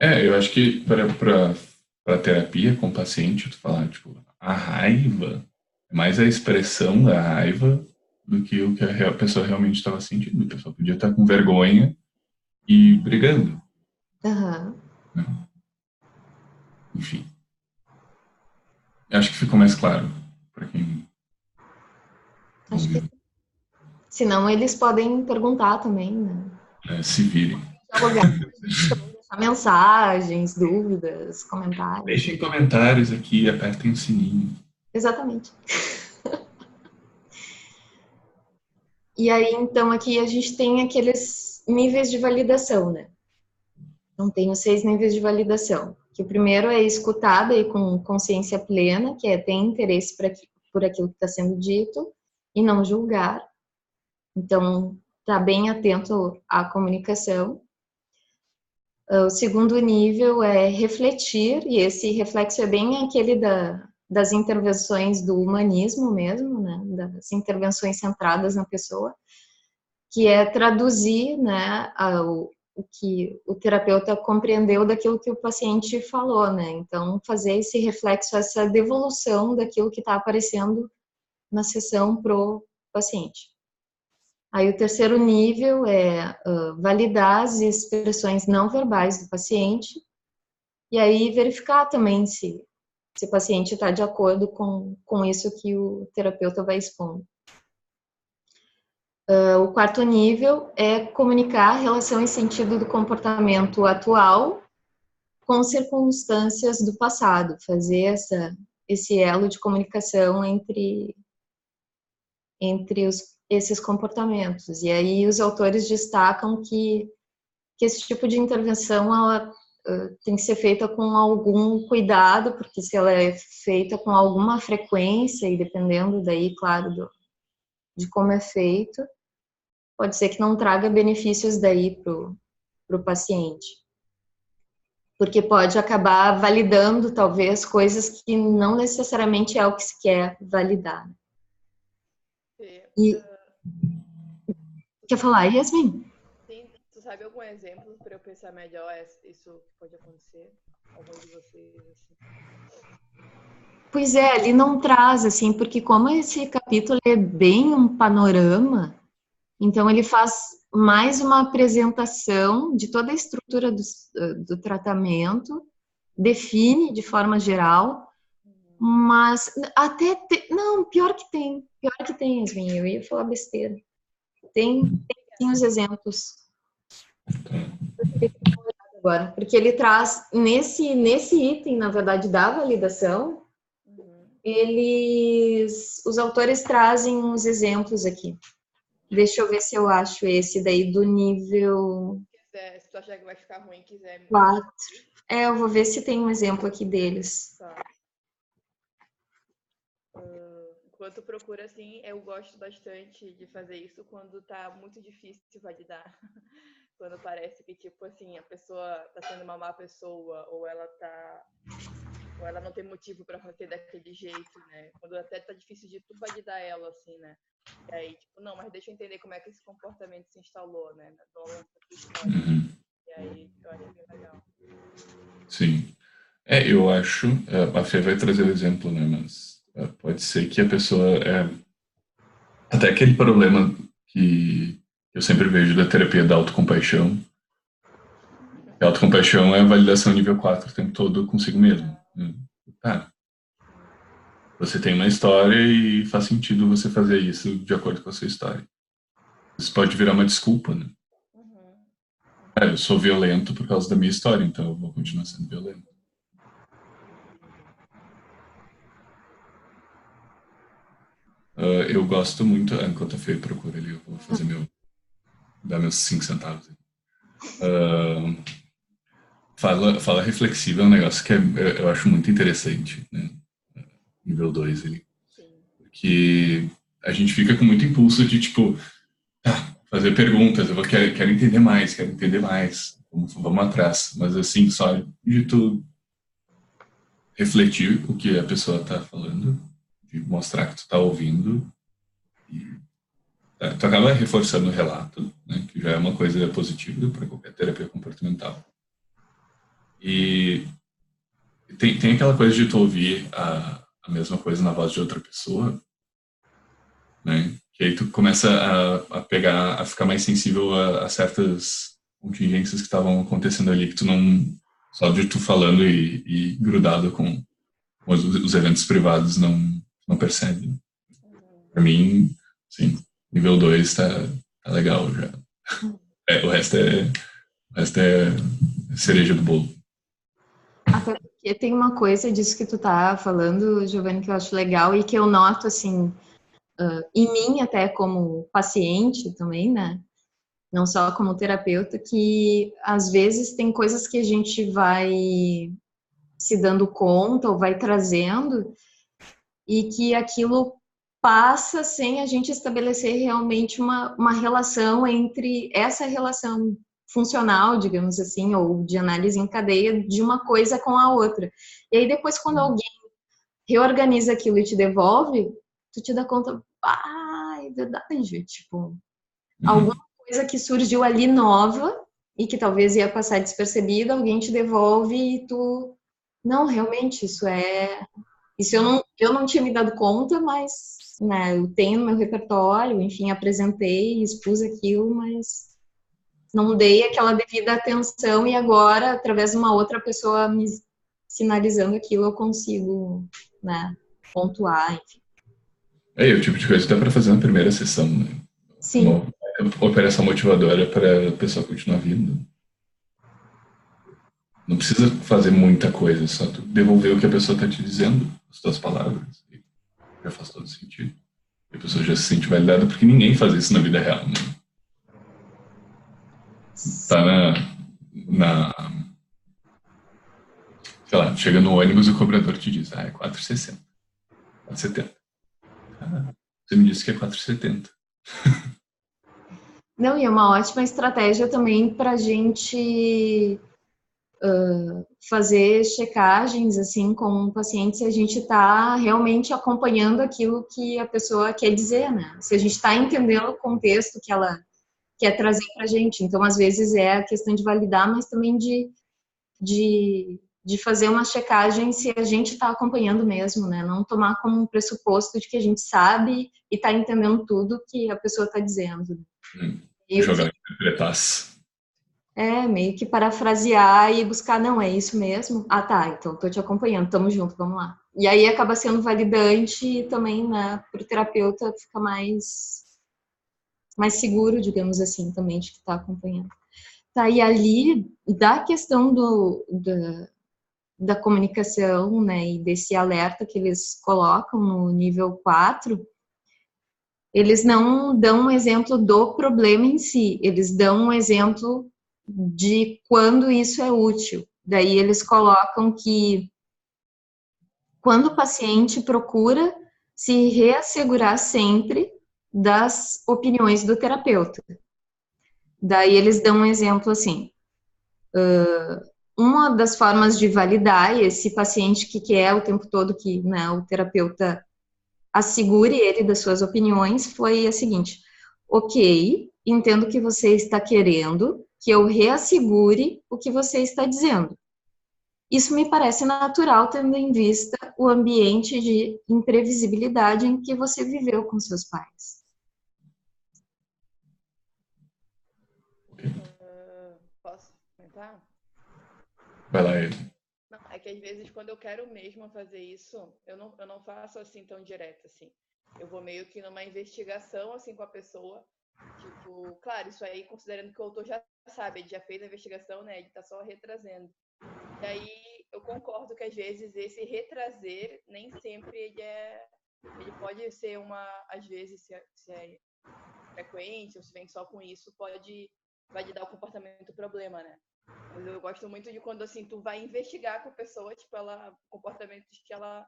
A: Eu acho que para terapia com o paciente, tu falar, tipo, a raiva é mais a expressão da raiva do que o que a pessoa realmente estava sentindo. A pessoa podia estar com vergonha e brigando.
B: Uhum.
A: Né? Enfim. Acho que ficou mais claro para quem
B: Acho que
A: ouviu.
B: senão eles podem perguntar também, né?
A: Se virem.
B: Dialogar, também deixar mensagens, dúvidas, comentários.
A: Deixem comentários aqui, apertem o sininho.
B: Exatamente. E aí, então, aqui a gente tem aqueles níveis de validação, né? Então, tem os 6 níveis de validação. Que o primeiro é escutada e com consciência plena, que é ter interesse por aquilo que está sendo dito e não julgar. Então, tá bem atento à comunicação. O segundo nível é refletir, e esse reflexo é bem aquele das intervenções do humanismo mesmo, né, das intervenções centradas na pessoa, que é traduzir, né, o que o terapeuta compreendeu daquilo que o paciente falou, né, então fazer esse reflexo, essa devolução daquilo que está aparecendo na sessão pro paciente. Aí o terceiro nível é validar as expressões não verbais do paciente e aí verificar também se o paciente está de acordo com isso que o terapeuta vai expondo. O quarto nível é comunicar a relação e sentido do comportamento atual com circunstâncias do passado, fazer esse elo de comunicação entre esses comportamentos. E aí os autores destacam que esse tipo de intervenção ela tem que ser feita com algum cuidado, porque se ela é feita com alguma frequência, e dependendo daí, claro, de como é feito, pode ser que não traga benefícios daí para o paciente. porque pode acabar validando, talvez, coisas que não necessariamente é o que se quer validar. E... Quer falar, Yasmin?
D: Sim, tu sabe algum exemplo para eu pensar melhor isso que pode acontecer? Algum de vocês, assim?
B: Pois é, ele não traz, assim, porque como esse capítulo é bem um panorama, então ele faz mais uma apresentação de toda a estrutura do tratamento, define de forma geral, mas até... Não, pior que tem, Yasmin, eu ia falar besteira. Tem sim os exemplos. Agora, porque ele traz, nesse item, na verdade, da validação, os autores trazem uns exemplos aqui. Deixa eu ver se eu acho esse daí do nível...
D: Se tu achar que vai ficar ruim, quiser...
B: 4. Eu vou ver se tem um exemplo aqui deles.
D: Tá. Enquanto procura, assim, eu gosto bastante de fazer isso quando tá muito difícil validar. Quando parece que, tipo assim, a pessoa tá sendo uma má pessoa, ou ela não tem motivo pra fazer daquele jeito, né? Quando até tá difícil de tu validar ela, assim, né? E aí, tipo, não, mas deixa eu entender como é que esse comportamento se instalou, né? No longo da história. E aí, eu acho bem legal.
A: Sim. Eu acho, a Fê vai trazer o exemplo, né, mas pode ser que a pessoa, até aquele problema que eu sempre vejo da terapia da autocompaixão, a autocompaixão é a validação nível 4 o tempo todo consigo mesmo. Você tem uma história e faz sentido você fazer isso de acordo com a sua história. Isso pode virar uma desculpa, né? Eu sou violento por causa da minha história, então eu vou continuar sendo violento. Eu gosto muito, enquanto a Fê procura ali, eu vou fazer dar meus 5 centavos. Fala reflexiva é um negócio que eu acho muito interessante, né? Nível 2 ali. Porque a gente fica com muito impulso de, tipo, fazer perguntas, quero entender mais, vamos atrás. Mas, assim, só de tu refletir o que a pessoa tá falando, de mostrar que tu tá ouvindo, e tu acaba reforçando o relato, né, que já é uma coisa positiva para qualquer terapia comportamental. E tem aquela coisa de tu ouvir a mesma coisa na voz de outra pessoa, né, que aí tu começa a ficar mais sensível a certas contingências que estavam acontecendo ali, que tu não, só de tu falando e grudado com os eventos privados não percebe. Pra mim, sim, nível 2 tá legal já. O resto é cereja do bolo.
B: Até porque tem uma coisa disso que tu tá falando, Giovanni, que eu acho legal e que eu noto, assim, em mim até como paciente também, né? Não só como terapeuta, que às vezes tem coisas que a gente vai se dando conta ou vai trazendo e que aquilo passa sem a gente estabelecer realmente uma relação entre essa relação funcional, digamos assim, ou de análise em cadeia de uma coisa com a outra. E aí depois quando alguém reorganiza aquilo e te devolve, tu te dá conta, é verdade, tipo, alguma coisa que surgiu ali nova e que talvez ia passar despercebida, alguém te devolve e tu, não, realmente, isso eu não tinha me dado conta, mas, né, eu tenho no meu repertório, enfim, apresentei, expus aquilo, mas não dei aquela devida atenção e agora, através de uma outra pessoa me sinalizando aquilo, eu consigo, né, pontuar, enfim.
A: O tipo de coisa que dá pra fazer na primeira sessão, né?
B: Sim.
A: Uma operação motivadora para a pessoa continuar vindo. Não precisa fazer muita coisa, só tu devolver o que a pessoa tá te dizendo, as tuas palavras, e já faz todo sentido. E a pessoa já se sente validada, porque ninguém faz isso na vida real, né? Tá sei lá, chega no ônibus e o cobrador te diz, é 4,60. 4,70. Você me disse que é 4,70.
B: Não, e é uma ótima estratégia também para a gente fazer checagens, assim, com o paciente, se a gente está realmente acompanhando aquilo que a pessoa quer dizer, né? Se a gente está entendendo o contexto que ela quer trazer para a gente. Então, às vezes, é a questão de validar, mas também de fazer uma checagem se a gente está acompanhando mesmo, né? Não tomar como um pressuposto de que a gente sabe e está entendendo tudo que a pessoa está dizendo.
A: Jogar interpretasse.
B: Meio que parafrasear e buscar, não, é isso mesmo? Ah, tá, então tô te acompanhando, tamo junto, vamos lá. E aí acaba sendo validante e também, né, pro terapeuta fica mais seguro, digamos assim, também de que tá acompanhando. Tá, e ali, da questão da comunicação, né, e desse alerta que eles colocam no nível 4, eles não dão um exemplo do problema em si, eles dão um exemplo de quando isso é útil. Daí eles colocam que quando o paciente procura se reassegurar sempre das opiniões do terapeuta. Daí eles dão um exemplo assim, uma das formas de validar esse paciente que quer o tempo todo que, né, o terapeuta assegure ele das suas opiniões foi a seguinte: ok, entendo que você está querendo que eu reassegure o que você está dizendo. Isso me parece natural, tendo em vista o ambiente de imprevisibilidade em que você viveu com seus pais.
D: Posso comentar?
A: Vai lá, Ed.
D: Não, é que às vezes quando eu quero mesmo fazer isso, eu não faço assim tão direto assim. Eu vou meio que numa investigação assim com a pessoa. Tipo, claro, isso aí considerando que o autor já sabe, ele já fez a investigação, né? Ele tá só retrazendo. E aí eu concordo que às vezes esse retrazer nem sempre ele pode ser às vezes se é frequente ou se vem só com isso, vai dar o comportamento problema, né? Mas eu gosto muito de quando, assim, tu vai investigar com a pessoa, tipo, comportamentos que ela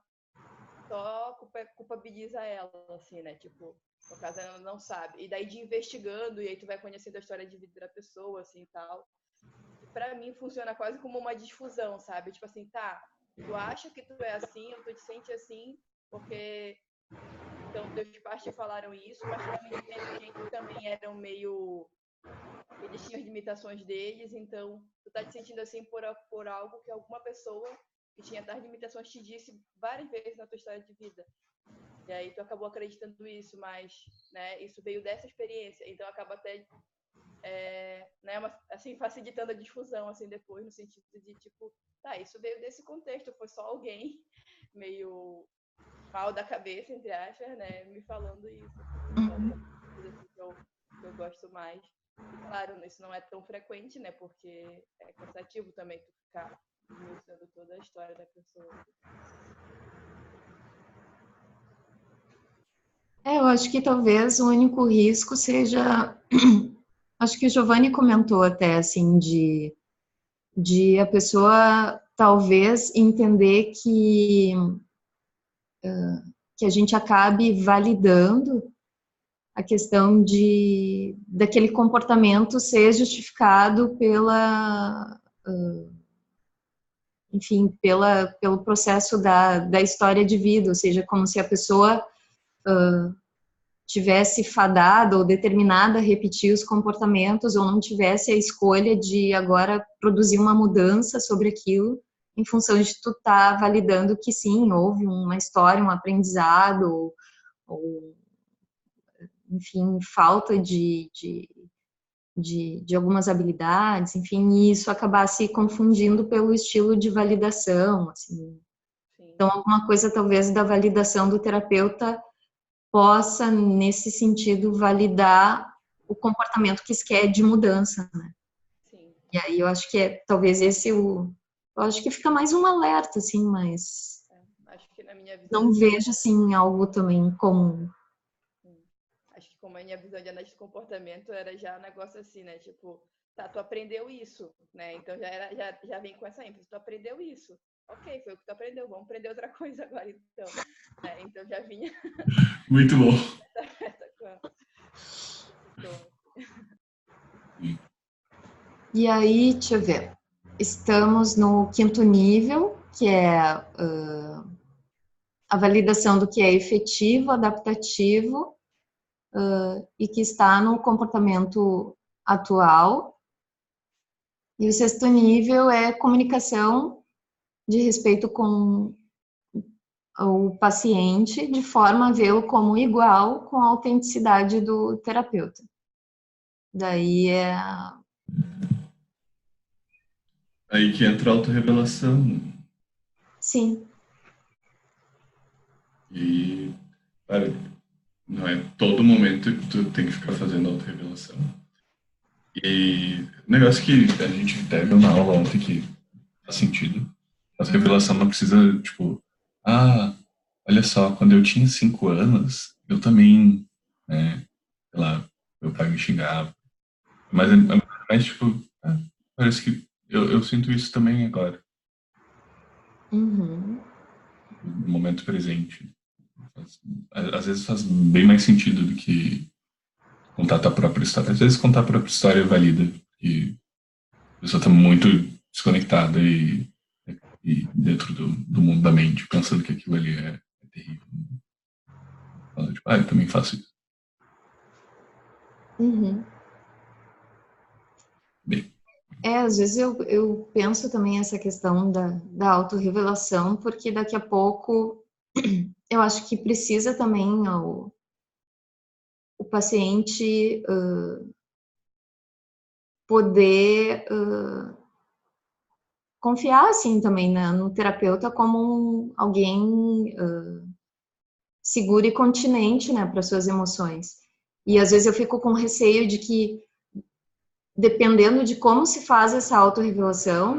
D: só culpabiliza ela, assim, né? Tipo, no caso, ela não sabe. E daí de investigando, e aí tu vai conhecendo a história de vida da pessoa, assim, tal. E pra mim funciona quase como uma difusão, sabe? Tipo assim, tá, tu acha que tu é assim, ou tu te sente assim, porque... Então, teus pais te falaram isso, mas também teve gente que também eram meio... Eles tinham as limitações deles, então tu tá te sentindo assim por algo que alguma pessoa que tinha tais limitações te disse várias vezes na tua história de vida. E aí tu acabou acreditando isso, mas, né, isso veio dessa experiência, então acaba até, né, assim, facilitando a difusão, assim, depois, no sentido de, tipo, tá, isso veio desse contexto, foi só alguém meio mal da cabeça, entre aspas, né, me falando isso. Então, assim, que eu gosto mais. E, claro, isso não é tão frequente, né? Porque é cansativo também tu ficar esmiuçando toda a história da pessoa.
B: Eu acho que talvez o único risco seja... Acho que o Giovanni comentou até, assim, de a pessoa talvez entender que a gente acabe validando a questão daquele comportamento ser justificado enfim, pelo processo da história de vida, ou seja, como se a pessoa tivesse fadada ou determinada a repetir os comportamentos ou não tivesse a escolha de agora produzir uma mudança sobre aquilo em função de tu estar validando que sim, houve uma história, um aprendizado ou enfim, falta de algumas habilidades, enfim, e isso acabar se confundindo pelo estilo de validação, assim.
D: Sim.
B: Então, alguma coisa talvez da validação do terapeuta possa, nesse sentido, validar o comportamento que se quer de mudança, né?
D: Sim.
B: E aí eu acho que talvez eu acho que fica mais um alerta, assim, mas
D: acho que na minha visão
B: não vejo, assim, algo também comum.
D: Acho que como a minha visão de análise de comportamento era já um negócio assim, né? Tipo, tá, tu aprendeu isso, né? Então já vem com essa ênfase, tu aprendeu isso. Ok, foi o que tu aprendeu, vamos aprender outra coisa agora, então. Né? Então já vinha...
A: Muito bom.
B: E aí, deixa eu ver. estamos no 5º nível, que é a validação do que é efetivo, adaptativo e que está no comportamento atual. E o 6º nível é comunicação de respeito com o paciente, de forma a vê-lo como igual com a autenticidade do terapeuta. Daí é...
A: Aí que entra a autorrevelação.
B: Sim.
A: E, cara, não é todo momento que tu tem que ficar fazendo autorrevelação. E o negócio que a gente teve na aula ontem que faz sentido. A revelação não precisa, tipo, olha só, quando eu tinha 5 anos, eu também, né, sei lá, meu pai me xingava. Mas tipo, parece que eu sinto isso também agora,
B: Uhum.
A: no momento presente. Às vezes faz bem mais sentido do que contar a tua própria história. Às vezes contar a própria história é válida, e a pessoa está muito desconectada e dentro do mundo da mente, pensando que aquilo ali é terrível. Fala, tipo, eu também faço isso.
B: Uhum.
A: Bem,
B: Às vezes eu penso também essa questão da autorrevelação, porque daqui a pouco eu acho que precisa também o paciente poder confiar, assim, também, né, no terapeuta como alguém seguro e continente, né, para suas emoções. E às vezes eu fico com receio de que, dependendo de como se faz essa autorrevelação,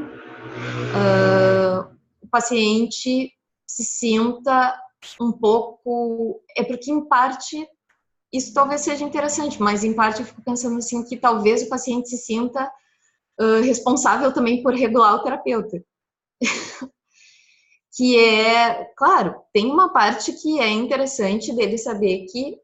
B: o paciente se sinta um pouco... É porque, em parte, isso talvez seja interessante, mas em parte eu fico pensando assim que talvez o paciente se sinta responsável também por regular o terapeuta. Que é, claro, tem uma parte que é interessante dele saber que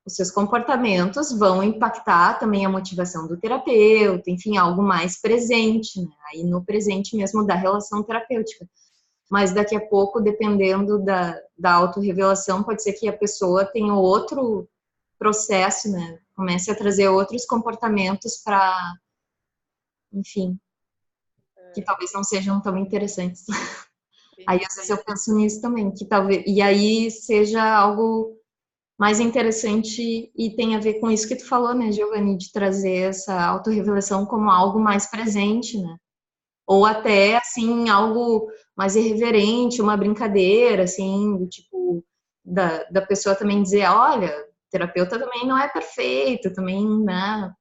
B: os seus comportamentos vão impactar também a motivação do terapeuta, enfim, algo mais presente, né? Aí no presente mesmo da relação terapêutica. Mas daqui a pouco, dependendo da autorrevelação, pode ser que a pessoa tenha outro processo, né? Comece a trazer outros comportamentos para, enfim, que talvez não sejam tão interessantes. Aí, às vezes, eu penso nisso também, que talvez... E aí seja algo mais interessante e tem a ver com isso que tu falou, né, Giovanni, de trazer essa autorrevelação como algo mais presente, né? Ou até, assim, algo mais irreverente, uma brincadeira, assim, do tipo, da pessoa também dizer, olha, o terapeuta também não é perfeito, também, né,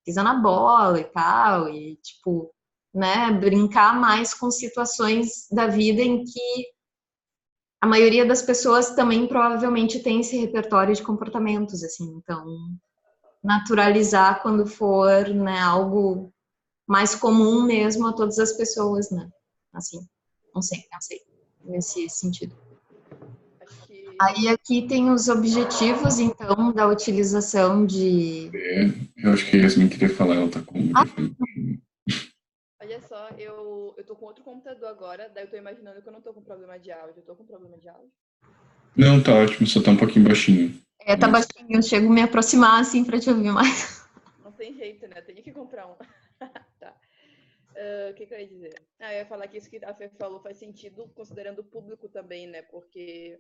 B: pisa na bola e tal, e, tipo, né, brincar mais com situações da vida em que a maioria das pessoas também provavelmente tem esse repertório de comportamentos, assim, então naturalizar quando for, né, algo mais comum mesmo a todas as pessoas, né, assim, não sei, pensei nesse sentido.
D: Acho que...
B: Aí aqui tem os objetivos, então, da utilização de...
A: eu acho que a Yasmin queria falar, ela tá com o microfone.
D: Olha só, eu tô com outro computador agora, daí eu tô imaginando que eu não tô com problema de áudio. Eu tô com problema de áudio?
A: Não, tá ótimo, só tá um pouquinho baixinho.
B: Tá
A: Mas...
B: baixinho, eu chego a me aproximar, assim, pra te ouvir mais.
D: Não tem jeito, né? Eu tenho que comprar um. Tá. O que eu ia dizer? Eu ia falar que isso que a Fê falou faz sentido, considerando o público também, né? Porque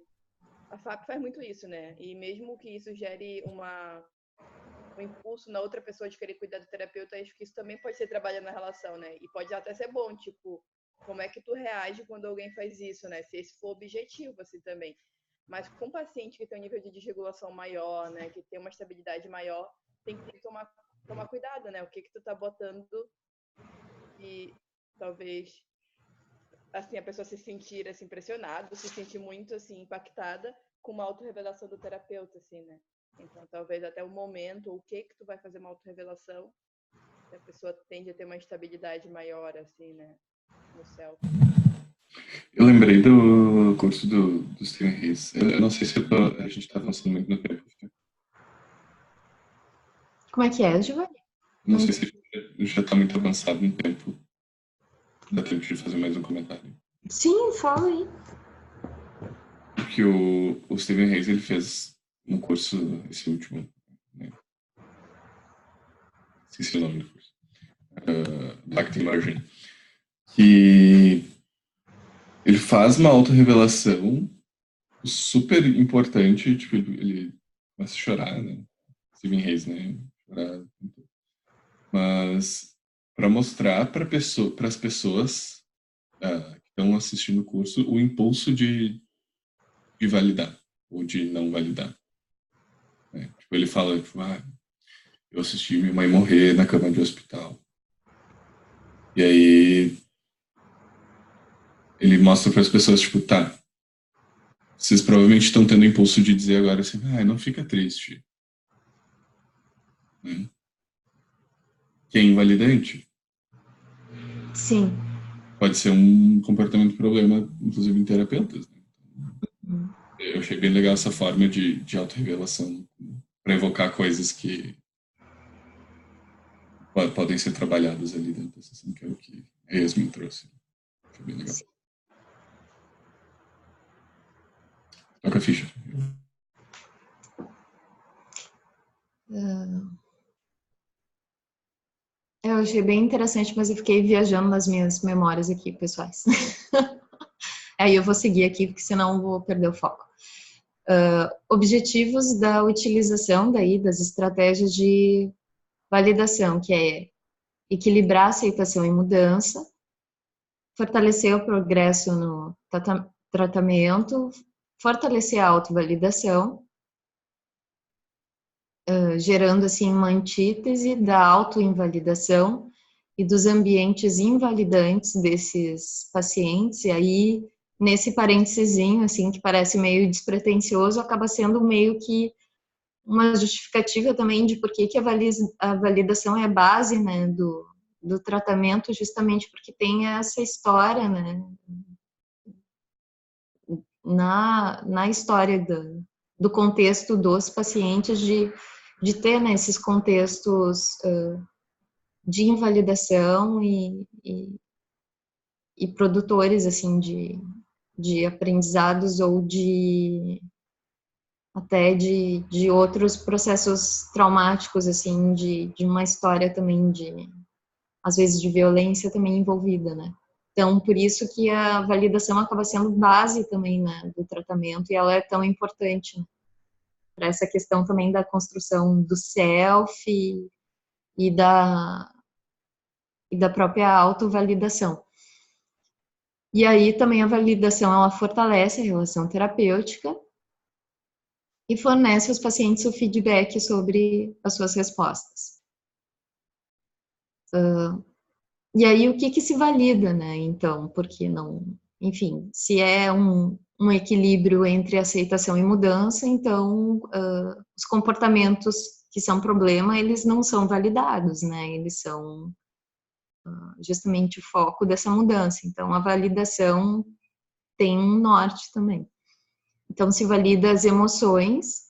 D: a FAP faz muito isso, né? E mesmo que isso gere um impulso na outra pessoa de querer cuidar do terapeuta, acho que isso também pode ser trabalhado na relação, né? E pode até ser bom, tipo, como é que tu reage quando alguém faz isso, né? Se esse for objetivo, assim, também. Mas com um paciente que tem um nível de desregulação maior, né? Que tem uma estabilidade maior, tem que tomar cuidado, né? O que tu tá botando e talvez, assim, a pessoa se sentir, assim, pressionada, se sentir muito, assim, impactada com uma autorrevelação do terapeuta, assim, né? Então, talvez até o momento, o que tu vai fazer uma autorrevelação, a pessoa tende a ter uma estabilidade maior, assim, né, no céu.
A: Eu lembrei do curso do Steven Rees. Eu não sei se a gente tá avançando muito no tempo.
B: Como é que é, Giovanni?
A: Não sei se já tá muito avançado no tempo. Dá tempo de fazer mais um comentário.
B: Sim, fala aí.
A: Que o Steven Hayes, ele fez um curso, esse último, né? Esqueci o nome do curso. Do Acting Immersion. Que ele faz uma autorrevelação super importante, tipo, ele começa a chorar, né? Steven Hayes, né? Chorar. Mas para mostrar para as pessoas que estão assistindo o curso o impulso de validar ou de não validar. Né? Tipo, ele fala, tipo, eu assisti minha mãe morrer na cama de hospital. E aí ele mostra para as pessoas, tipo, tá, vocês provavelmente estão tendo o impulso de dizer agora assim, não fica triste. Né? Que é invalidante.
B: Sim.
A: Pode ser um comportamento problema, inclusive em terapeutas. Né? Eu achei bem legal essa forma de autorrevelação para evocar coisas que podem ser trabalhadas ali dentro da sessão, que é o que a Yasmin trouxe. Foi bem legal. Toca a ficha.
B: Eu achei bem interessante, mas eu fiquei viajando nas minhas memórias aqui, pessoais. Aí eu vou seguir aqui, porque senão eu vou perder o foco. Objetivos da utilização daí das estratégias de validação, que é equilibrar a aceitação e mudança, fortalecer o progresso no tratamento, fortalecer a autovalidação, gerando assim uma antítese da autoinvalidação e dos ambientes invalidantes desses pacientes, e aí nesse parênteses assim que parece meio despretensioso, acaba sendo meio que uma justificativa também de por que a validação é a base, né, do tratamento, justamente porque tem essa história, né, na história do contexto dos pacientes de ter, né, esses contextos de invalidação e produtores, assim, de aprendizados ou até de outros processos traumáticos, assim, de uma história também às vezes, de violência também envolvida, né? Então, por isso que a validação acaba sendo base também, né, do tratamento, e ela é tão importante, né, para essa questão também da construção do self e da própria autovalidação. E aí também a validação, ela fortalece a relação terapêutica e fornece aos pacientes o feedback sobre as suas respostas. E aí o que se valida, né? Então, porque não, enfim, se é um equilíbrio entre aceitação e mudança, então os comportamentos que são problema, eles não são validados, né? Eles são justamente o foco dessa mudança. Então, a validação tem um norte também. Então, se valida as emoções,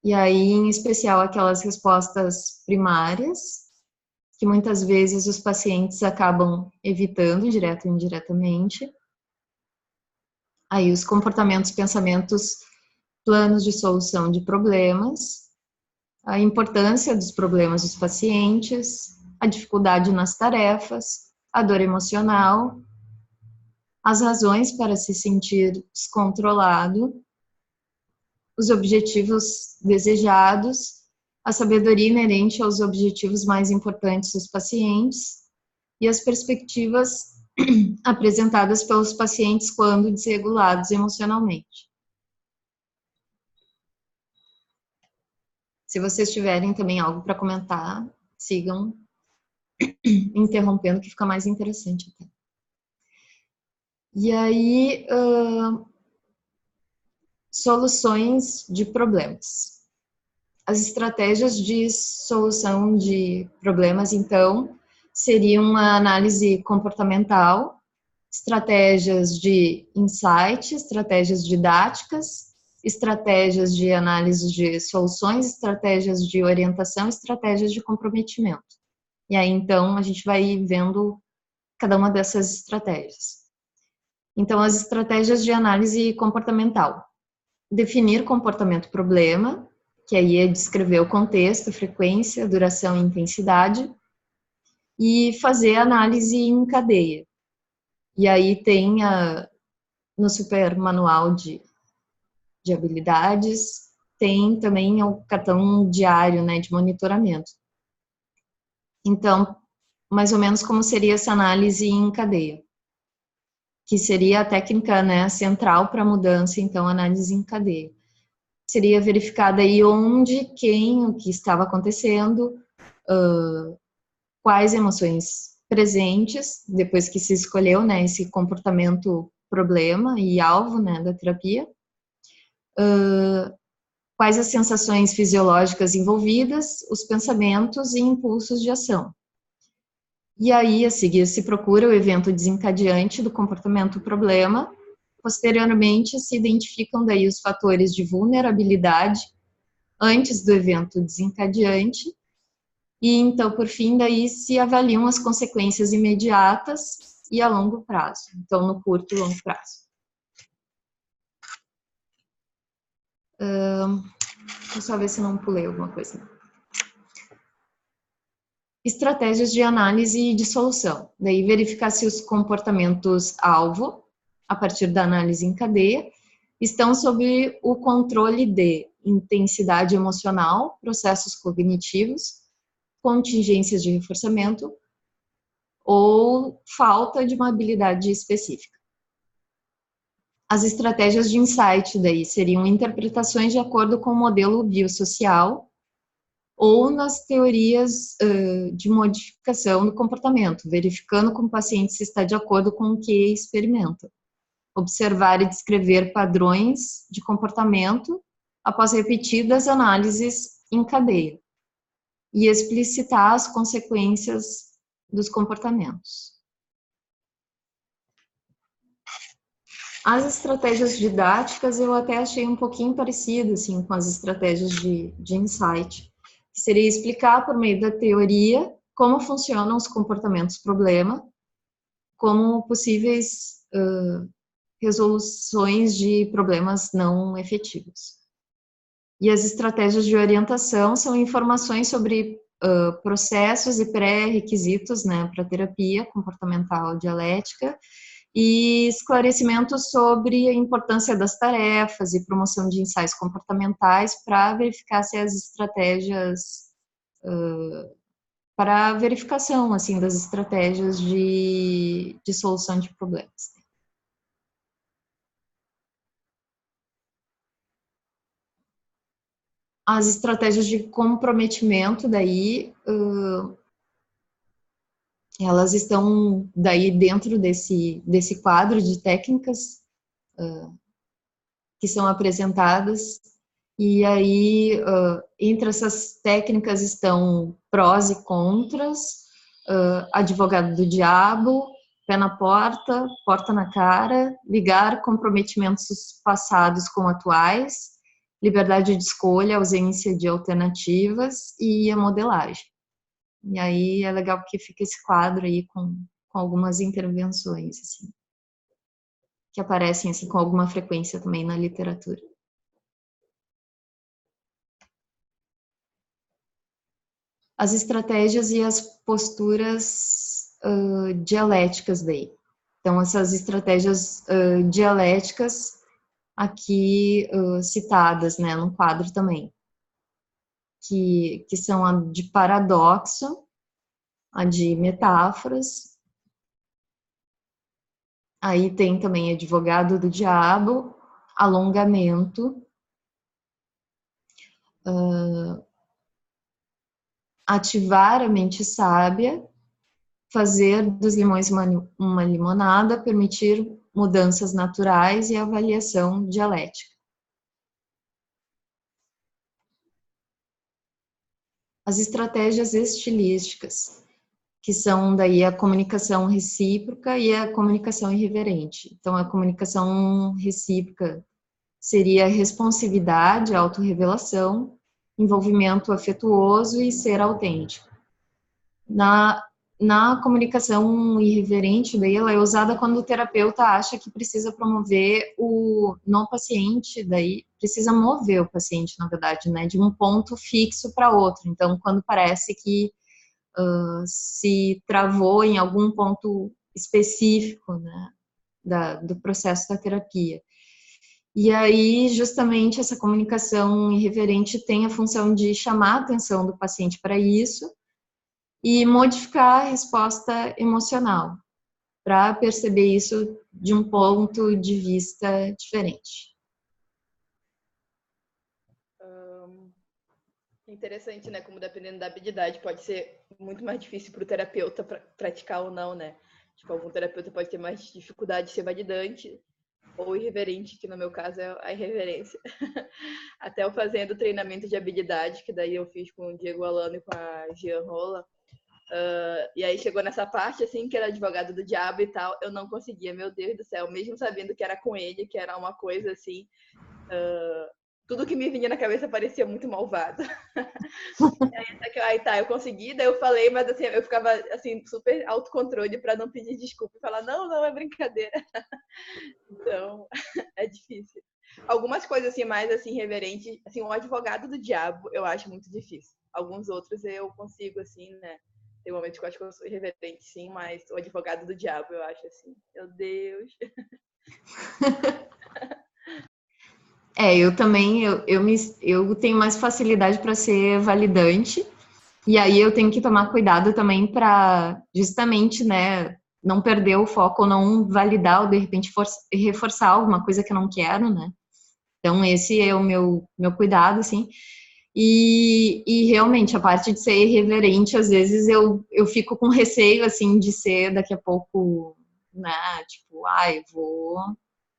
B: e aí, em especial, aquelas respostas primárias, que muitas vezes os pacientes acabam evitando, direto ou indiretamente. Aí, os comportamentos, pensamentos, planos de solução de problemas, a importância dos problemas dos pacientes, a dificuldade nas tarefas, a dor emocional, as razões para se sentir descontrolado, os objetivos desejados, a sabedoria inerente aos objetivos mais importantes dos pacientes e as perspectivas apresentadas pelos pacientes quando desregulados emocionalmente. Se vocês tiverem também algo para comentar, sigam interrompendo, que fica mais interessante até. E aí, soluções de problemas. As estratégias de solução de problemas, então, seriam uma análise comportamental, estratégias de insight, estratégias didáticas, estratégias de análise de soluções, estratégias de orientação, estratégias de comprometimento. E aí, então, a gente vai vendo cada uma dessas estratégias. Então, as estratégias de análise comportamental. Definir comportamento-problema, que aí é descrever o contexto, frequência, duração e intensidade, e fazer análise em cadeia. E aí tem no super manual de habilidades, tem também o cartão diário, né, de monitoramento. Então, mais ou menos como seria essa análise em cadeia, que seria a técnica, né, central para a mudança, então, análise em cadeia. Seria verificada aí onde, quem, o que estava acontecendo, quais emoções presentes, depois que se escolheu, né, esse comportamento problema e alvo, né, da terapia, quais as sensações fisiológicas envolvidas, os pensamentos e impulsos de ação. E aí, a seguir, se procura o evento desencadeante do comportamento problema. Posteriormente, se identificam daí os fatores de vulnerabilidade antes do evento desencadeante. E então, por fim, daí se avaliam as consequências imediatas e a longo prazo. Então, no curto e longo prazo. Vou só ver se não pulei alguma coisa. Estratégias de análise e de solução. Daí verificar se os comportamentos-alvo, a partir da análise em cadeia, estão sob o controle de intensidade emocional, processos cognitivos, contingências de reforçamento ou falta de uma habilidade específica. As estratégias de insight daí seriam interpretações de acordo com o modelo biosocial ou nas teorias de modificação do comportamento, verificando como o paciente se está de acordo com o que experimenta. Observar e descrever padrões de comportamento após repetidas análises em cadeia. E explicitar as consequências dos comportamentos. As estratégias didáticas eu até achei um pouquinho parecidas assim, com as estratégias de insight, que seria explicar por meio da teoria como funcionam os comportamentos problema, como possíveis resoluções de problemas não efetivos. E as estratégias de orientação são informações sobre processos e pré-requisitos, né, para terapia comportamental dialética, e esclarecimentos sobre a importância das tarefas e promoção de ensaios comportamentais para verificar se as estratégias, para verificação, assim, das estratégias de solução de problemas. As estratégias de comprometimento, daí, elas estão daí dentro desse quadro de técnicas que são apresentadas, e aí entre essas técnicas estão prós e contras, advogado do diabo, pé na porta, porta na cara, ligar comprometimentos passados com atuais, liberdade de escolha, ausência de alternativas e a modelagem. E aí é legal porque fica esse quadro aí com algumas intervenções, assim, que aparecem assim, com alguma frequência também na literatura. As estratégias e as posturas dialéticas daí. Então, essas estratégias dialéticas aqui citadas, né, no quadro também, que são a de paradoxo, a de metáforas, aí tem também advogado do diabo, alongamento, ativar a mente sábia, fazer dos limões uma limonada, permitir mudanças naturais e avaliação dialética. As estratégias estilísticas, que são daí a comunicação recíproca e a comunicação irreverente. Então, a comunicação recíproca seria responsividade, autorrevelação, envolvimento afetuoso e ser autêntico. Na na comunicação irreverente, daí ela é usada quando o terapeuta acha que precisa promover no paciente, daí precisa mover o paciente, na verdade, né, de um ponto fixo para outro. Então, quando parece que se travou em algum ponto específico, né, do processo da terapia. E aí, justamente, essa comunicação irreverente tem a função de chamar a atenção do paciente para isso e modificar a resposta emocional, para perceber isso de um ponto de vista diferente.
D: Interessante, né? Como dependendo da habilidade, pode ser muito mais difícil para o terapeuta praticar ou não, né? Tipo, algum terapeuta pode ter mais dificuldade de ser validante ou irreverente, que no meu caso é a irreverência. Até eu fazendo treinamento de habilidade, que daí eu fiz com o Diego Alano e com a Jean Rola. E aí chegou nessa parte, assim, que era advogado do diabo e tal, eu não conseguia, meu Deus do céu, mesmo sabendo que era com ele, que era uma coisa assim, tudo que me vinha na cabeça parecia muito malvado. Aí tá, eu consegui, daí eu falei, mas assim, eu ficava assim, super autocontrole para não pedir desculpa e falar, não, é brincadeira. Então, é difícil. Algumas coisas assim, mais assim, reverentes, assim, o advogado do diabo eu acho muito difícil. Alguns outros eu consigo, assim, né? Tem momentos que eu acho que eu sou irreverente, sim, mas o advogado do diabo eu acho assim, meu Deus.
B: Eu também, eu tenho mais facilidade para ser validante, e aí eu tenho que tomar cuidado também para justamente, né, não perder o foco ou não validar ou de repente reforçar alguma coisa que eu não quero, né? Então esse é o meu cuidado, assim. E realmente a parte de ser irreverente, às vezes eu fico com receio, assim, de ser daqui a pouco, né, tipo,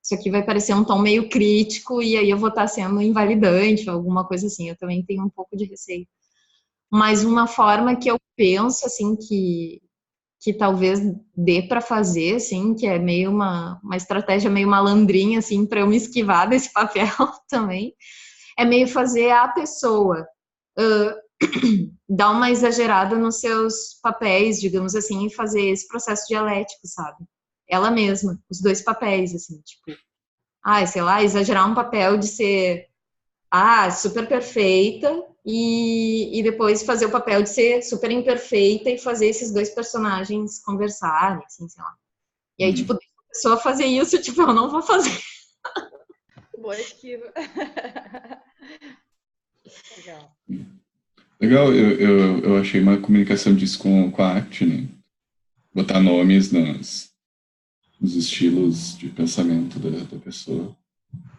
B: isso aqui vai parecer um tom meio crítico e aí eu vou estar sendo invalidante, alguma coisa assim. Eu também tenho um pouco de receio. Mas uma forma que eu penso, assim, que talvez dê para fazer, assim, que é meio uma estratégia meio malandrinha, assim, para eu me esquivar desse papel também, é meio fazer a pessoa dar uma exagerada nos seus papéis, digamos assim, e fazer esse processo dialético, sabe? Ela mesma, os dois papéis, assim, tipo, sei lá, exagerar um papel de ser, super perfeita e depois fazer o papel de ser super imperfeita e fazer esses dois personagens conversarem, assim, sei lá. E aí, tipo, deixa a pessoa fazer isso, tipo, eu não vou fazer.
D: Boa esquiva. Legal.
A: Legal, eu achei uma comunicação disso com a arte, né? Botar nomes nos estilos de pensamento da pessoa.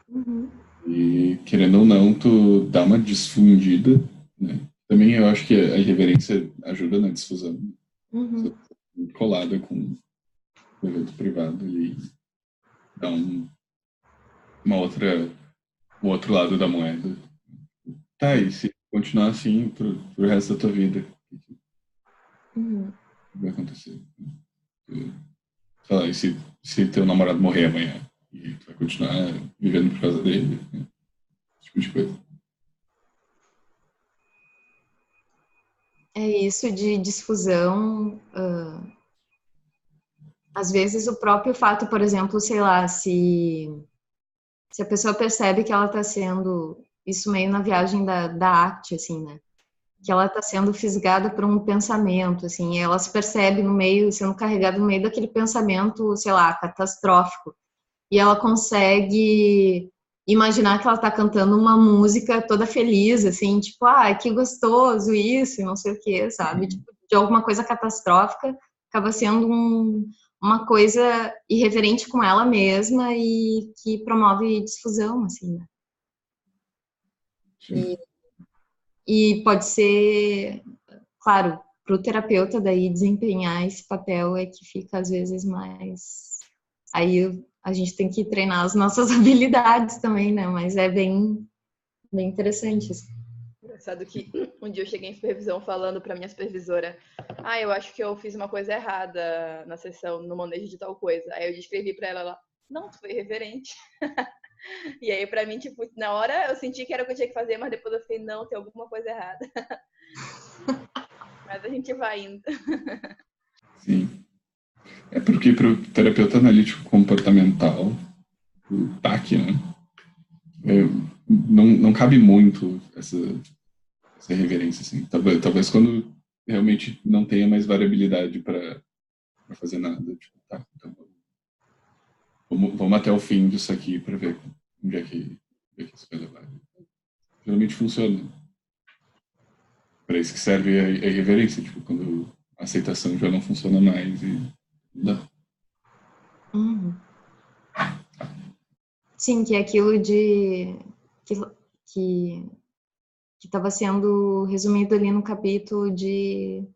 B: Uhum.
A: E, querendo ou não, tu dá uma desfundida, né? Também eu acho que a irreverência ajuda na difusão.
B: Uhum.
A: Colada com o evento privado e dá um outro lado da moeda. Tá, e se continuar assim pro resto da tua vida,
B: Uhum.
A: o que vai acontecer? Sei lá, e se teu namorado morrer amanhã e tu vai continuar vivendo por causa dele, né? Esse tipo de coisa.
B: É isso de difusão. Às vezes o próprio fato, por exemplo, sei lá, se a pessoa percebe que ela está sendo, isso meio na viagem da arte, assim, né? Que ela está sendo fisgada por um pensamento, assim, e ela se percebe no meio, sendo carregada no meio daquele pensamento, sei lá, catastrófico. E ela consegue imaginar que ela está cantando uma música toda feliz, assim, tipo, que gostoso isso, e não sei o quê, sabe? Tipo, de alguma coisa catastrófica, acaba sendo uma coisa irreverente com ela mesma e que promove difusão, assim, né? E pode ser, claro, para o terapeuta daí desempenhar esse papel é que fica às vezes mais. Aí a gente tem que treinar as nossas habilidades também, né? Mas é bem interessante. Assim.
D: Engraçado que um dia eu cheguei em supervisão falando para minha supervisora: eu acho que eu fiz uma coisa errada na sessão, no manejo de tal coisa. Aí eu descrevi para ela, não, tu foi reverente. E aí, para mim, tipo, na hora eu senti que era o que eu tinha que fazer, mas depois eu fiquei, não, tem alguma coisa errada. Mas a gente vai indo.
A: Sim. É porque para o terapeuta analítico comportamental, o TAC, né? Não cabe muito essa reverência, assim. Talvez quando realmente não tenha mais variabilidade para fazer nada. Tipo, tá, então vamos até o fim disso aqui para ver onde é que isso vai levar. Geralmente funciona. Para isso que serve a irreverência, tipo, quando a aceitação já não funciona mais e dá.
B: Uhum. Sim, que é aquilo de que estava sendo resumido ali no capítulo de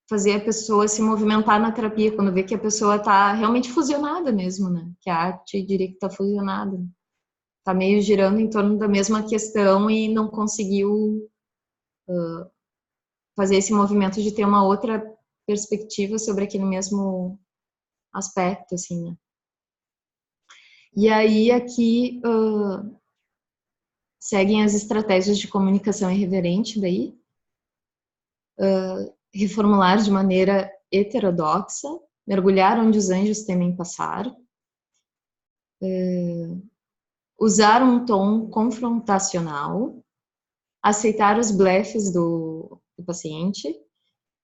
B: fazer a pessoa se movimentar na terapia, quando vê que a pessoa está realmente fusionada mesmo, né? Que a arte diria que está fusionada. Está meio girando em torno da mesma questão e não conseguiu fazer esse movimento de ter uma outra perspectiva sobre aquele mesmo aspecto, assim, né? E aí aqui seguem as estratégias de comunicação irreverente daí, reformular de maneira heterodoxa, mergulhar onde os anjos temem passar, usar um tom confrontacional, aceitar os blefes do paciente,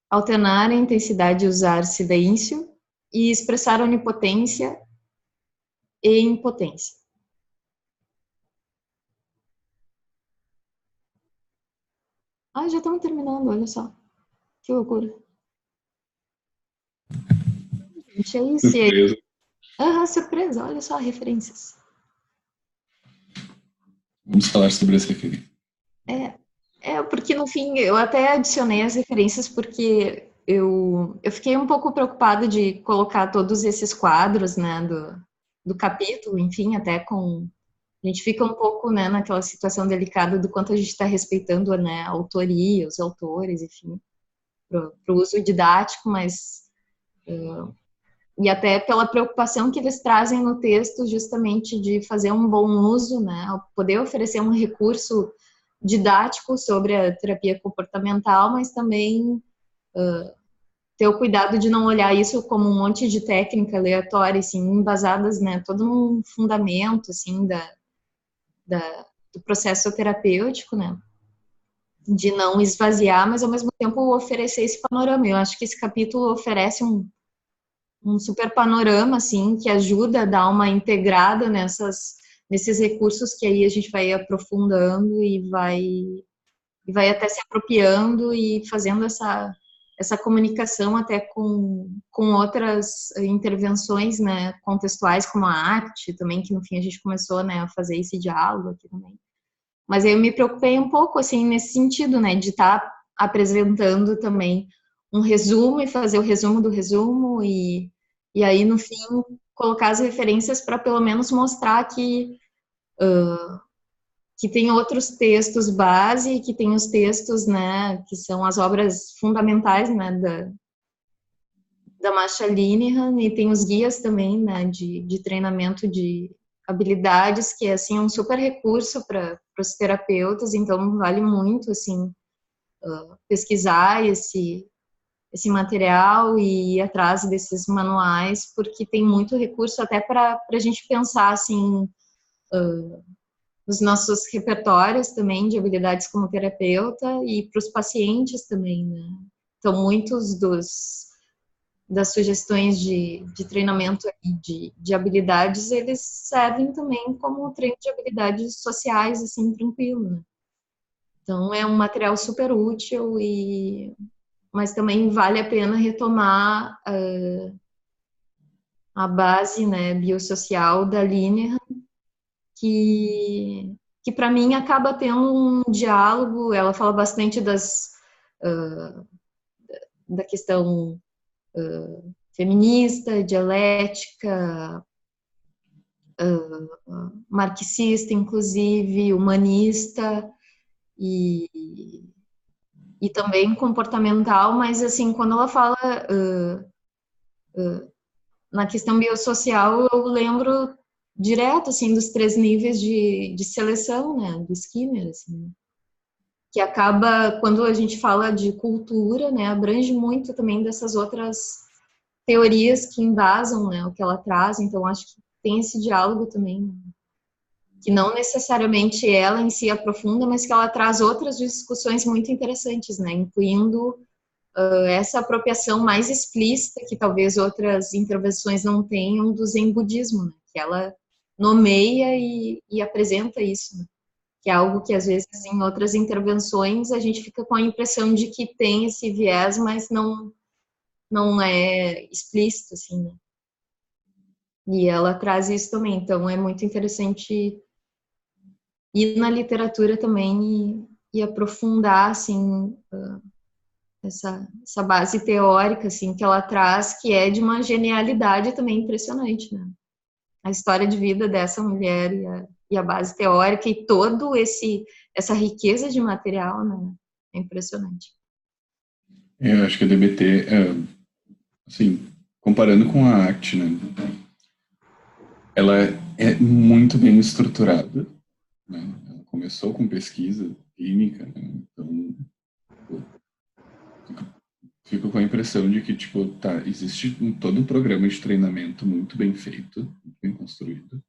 B: alternar a intensidade e usar silêncio e expressar onipotência e impotência. Ah, já estamos terminando, olha só. Que loucura. Gente, é isso.
A: Surpresa.
B: Surpresa, olha só, referências.
A: Vamos falar sobre essa referência.
B: Porque no fim eu até adicionei as referências porque eu fiquei um pouco preocupada de colocar todos esses quadros, né, do capítulo, enfim, até com... A gente fica um pouco, né, naquela situação delicada do quanto a gente está respeitando, né, a autoria, os autores, enfim, para o uso didático, mas... e até pela preocupação que eles trazem no texto justamente de fazer um bom uso, né, poder oferecer um recurso didático sobre a terapia comportamental, mas também ter o cuidado de não olhar isso como um monte de técnica aleatória, assim, embasadas, né, todo um fundamento, assim, do processo terapêutico, né, de não esvaziar, mas ao mesmo tempo oferecer esse panorama. Eu acho que esse capítulo oferece um super panorama, assim, que ajuda a dar uma integrada nesses recursos que aí a gente vai aprofundando e vai até se apropriando e fazendo essa comunicação até com outras intervenções, né, contextuais, como a arte também, que no fim a gente começou, né, a fazer esse diálogo aqui também. Mas eu me preocupei um pouco, assim, nesse sentido, né, de estar apresentando também um resumo e fazer o resumo do resumo e aí, no fim, colocar as referências para pelo menos mostrar que tem outros textos base, que tem os textos, né, que são as obras fundamentais, né, da Masha Linehan, e tem os guias também, né, de treinamento de habilidades, que é, assim, um super recurso para os terapeutas, então vale muito, assim, pesquisar esse material e ir atrás desses manuais, porque tem muito recurso até para a gente pensar, assim, os nossos repertórios também de habilidades como terapeuta e para os pacientes também, né? Então, muitos das sugestões de treinamento de habilidades, eles servem também como treino de habilidades sociais, assim, tranquilo, né? Então, é um material super útil, mas também vale a pena retomar a base, né, biosocial da Linehan, que para mim acaba tendo um diálogo. Ela fala bastante da questão feminista, dialética, marxista, inclusive, humanista e também comportamental, mas assim, quando ela fala na questão biosocial, eu lembro direto, assim, dos 3 níveis de seleção, né, do Skinner, assim. que acaba, quando a gente fala de cultura, né, abrange muito também dessas outras teorias que embasam, né, o que ela traz. Então, acho que tem esse diálogo também, né, que não necessariamente ela em si aprofunda, mas que ela traz outras discussões muito interessantes, né, incluindo essa apropriação mais explícita, que talvez outras intervenções não tenham, do Zen budismo, né, que ela nomeia e apresenta isso, né, que é algo que às vezes em outras intervenções a gente fica com a impressão de que tem esse viés, mas não é explícito, assim, né? E ela traz isso também, então é muito interessante ir na literatura também e aprofundar, assim, essa base teórica, assim, que ela traz, que é de uma genialidade também impressionante, né? A história de vida dessa mulher e a base teórica e todo essa riqueza de material, né? É impressionante.
A: Eu acho que a DBT, assim, comparando com a ACT, né, ela é muito bem estruturada, né? Ela começou com pesquisa clínica, né? Então fico com a impressão de que, tipo, tá, existe todo um programa de treinamento muito bem feito, muito bem construído.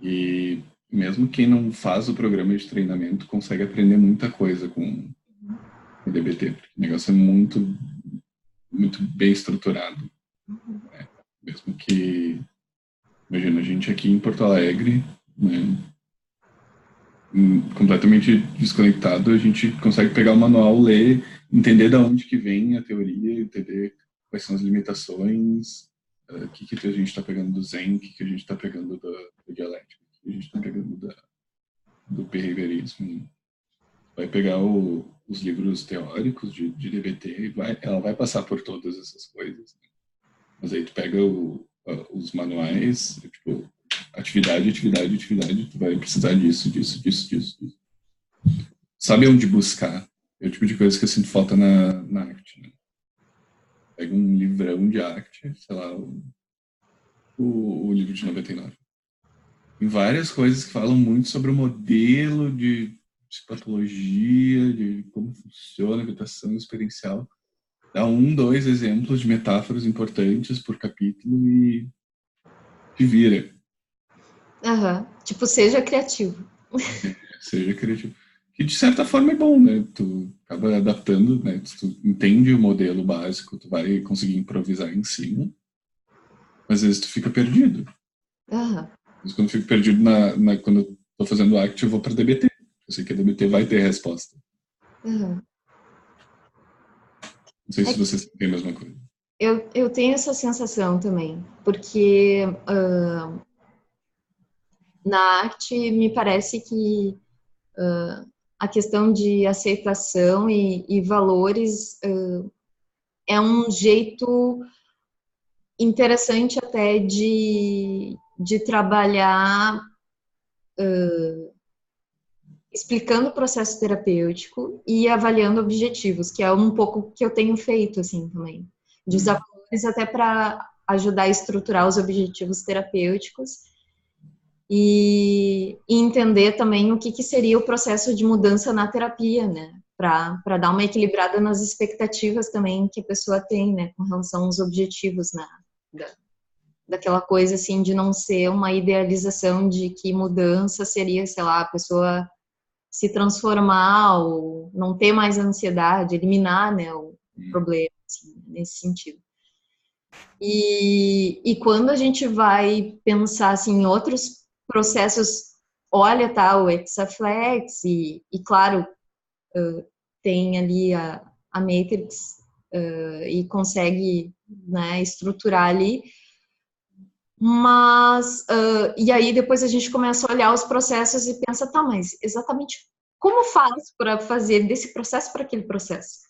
A: E mesmo quem não faz o programa de treinamento consegue aprender muita coisa com o DBT, porque o negócio é muito, muito bem estruturado. Né? Mesmo que, imagina, a gente aqui em Porto Alegre, né, completamente desconectado, a gente consegue pegar o manual, ler, entender de onde que vem a teoria, entender quais são as limitações, o que a gente está pegando do Zen, o que a gente está pegando da dialética, o que a gente está pegando do behaviorismo. Vai pegar os livros teóricos de DBT e ela vai passar por todas essas coisas. Né? Mas aí tu pega os manuais, tipo, atividade, tu vai precisar disso. Sabe onde buscar? É o tipo de coisa que eu sinto falta na ACT, né? Pega um livrão de ACT, sei lá, o livro de 99. Tem várias coisas que falam muito sobre o modelo de psicopatologia, de como funciona a habitação experiencial. Dá 2 exemplos de metáforas importantes por capítulo e te vira.
B: Uhum. Tipo, seja criativo.
A: Seja criativo. Que de certa forma é bom, né? Tu acaba adaptando, né? Tu entende o modelo básico, tu vai conseguir improvisar em cima, mas às vezes tu fica perdido.
B: Uhum.
A: Mas quando eu fico perdido quando eu tô fazendo ACT, eu vou para DBT. Eu sei que a DBT vai ter resposta.
B: Uhum.
A: Não sei se vocês têm a mesma coisa.
B: Eu tenho essa sensação também, porque na arte me parece que a questão de aceitação e valores é um jeito interessante até de trabalhar explicando o processo terapêutico e avaliando objetivos, que é um pouco que eu tenho feito assim também. Desafios até para ajudar a estruturar os objetivos terapêuticos e entender também o que seria o processo de mudança na terapia, né? Para dar uma equilibrada nas expectativas também que a pessoa tem, né? Com relação aos objetivos daquela coisa assim de não ser uma idealização de que mudança seria, sei lá, a pessoa se transformar ou não ter mais ansiedade, eliminar, né, o problema, assim, nesse sentido. E quando a gente vai pensar assim, em outros processos, olha, tá, o Hexaflex e claro, tem ali a Matrix e consegue, né, estruturar ali, mas e aí depois a gente começa a olhar os processos e pensa, tá, mas exatamente como faz para fazer desse processo para aquele processo?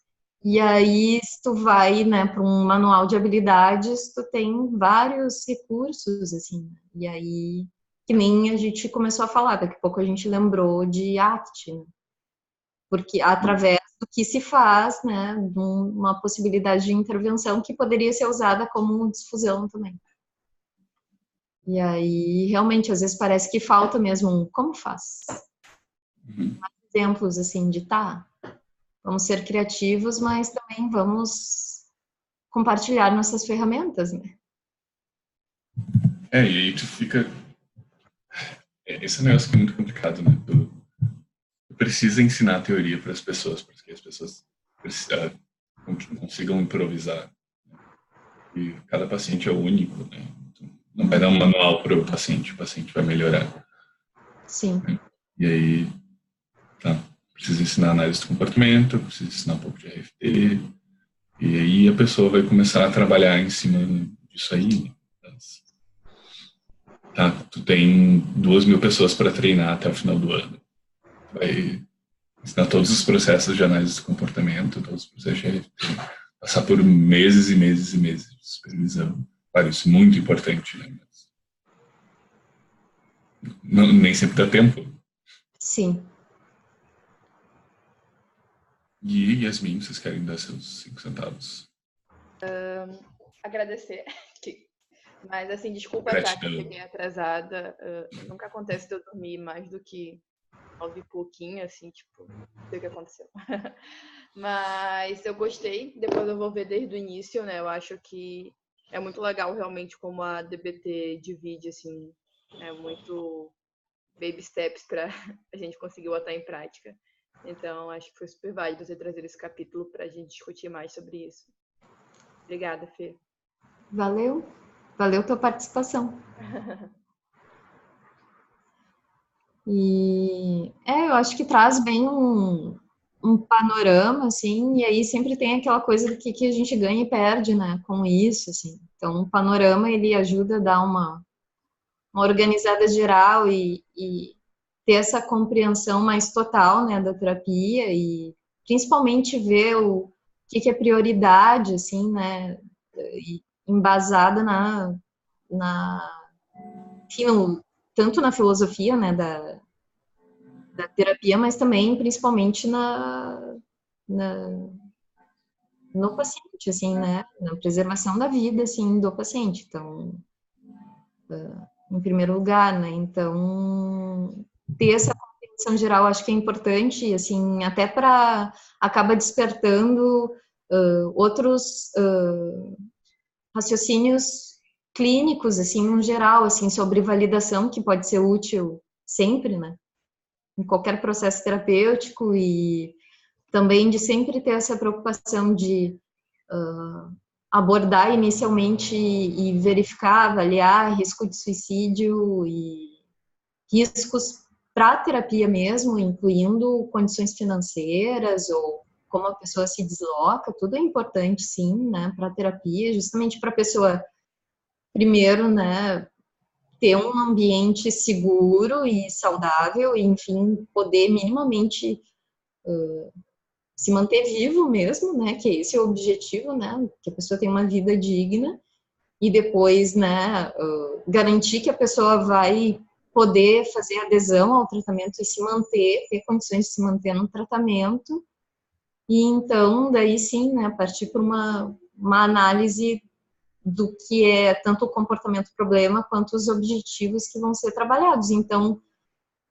B: E aí, se tu vai, né, para um manual de habilidades, tu tem vários recursos, assim, e aí, que nem a gente começou a falar, daqui a pouco a gente lembrou de ACT, né? Porque através do que se faz, né, uma possibilidade de intervenção que poderia ser usada como difusão também. E aí, realmente, às vezes parece que falta mesmo como faz.
A: Uhum.
B: Mas exemplos, assim, de vamos ser criativos, mas também vamos compartilhar nossas ferramentas, né?
A: E aí tu fica... Esse é um negócio que é muito complicado, né? Tu precisa ensinar a teoria para as pessoas, para que as pessoas consigam improvisar. E cada paciente é único, né? Não vai dar um manual para o paciente vai melhorar.
B: Sim.
A: E aí, precisa ensinar análise do comportamento, precisa ensinar um pouco de RFT, e aí a pessoa vai começar a trabalhar em cima disso aí. Tu tem 2.000 pessoas para treinar até o final do ano. Vai ensinar todos os processos de análise do comportamento, todos os processos de RFT, passar por meses e meses e meses de supervisão. Claro, isso é muito importante, né? Mas nem sempre dá tempo.
B: Sim.
A: E Yasmin, vocês querem dar seus 5 centavos?
D: Agradecer. Mas, assim, desculpa, tá, que eu cheguei atrasada. Nunca acontece de eu dormir mais do que 9 e pouquinho, assim, tipo, não sei o que aconteceu. Mas eu gostei, depois eu vou ver desde o início, né? Eu acho que é muito legal, realmente, como a DBT divide, assim, muito baby steps para a gente conseguir botar em prática. Então, acho que foi super válido você trazer esse capítulo para a gente discutir mais sobre isso. Obrigada, Fê.
B: Valeu. Valeu tua participação. E eu acho que traz bem um panorama, assim, e aí sempre tem aquela coisa do que a gente ganha e perde, né, com isso, assim. Então, o panorama, ele ajuda a dar uma organizada geral e ter essa compreensão mais total, né, da terapia e principalmente ver o que é prioridade, assim, né, embasada enfim, tanto na filosofia, né, da terapia, mas também, principalmente, no paciente, assim, né, na preservação da vida, assim, do paciente. Então, em primeiro lugar, né, então, ter essa compreensão geral, acho que é importante, assim, até para acaba despertando outros raciocínios clínicos, assim, no geral, assim, sobre validação, que pode ser útil sempre, né, em qualquer processo terapêutico e também de sempre ter essa preocupação de abordar inicialmente e verificar, avaliar risco de suicídio e riscos para a terapia mesmo, incluindo condições financeiras ou como a pessoa se desloca, tudo é importante, sim, né, para a terapia, justamente para a pessoa, primeiro, né, ter um ambiente seguro e saudável, e, enfim, poder minimamente se manter vivo mesmo, né, que esse é o objetivo, né, que a pessoa tenha uma vida digna, e depois, né, garantir que a pessoa vai poder fazer adesão ao tratamento e se manter, ter condições de se manter no tratamento, e então, daí sim, né, partir para uma análise do que é tanto o comportamento problema quanto os objetivos que vão ser trabalhados. Então,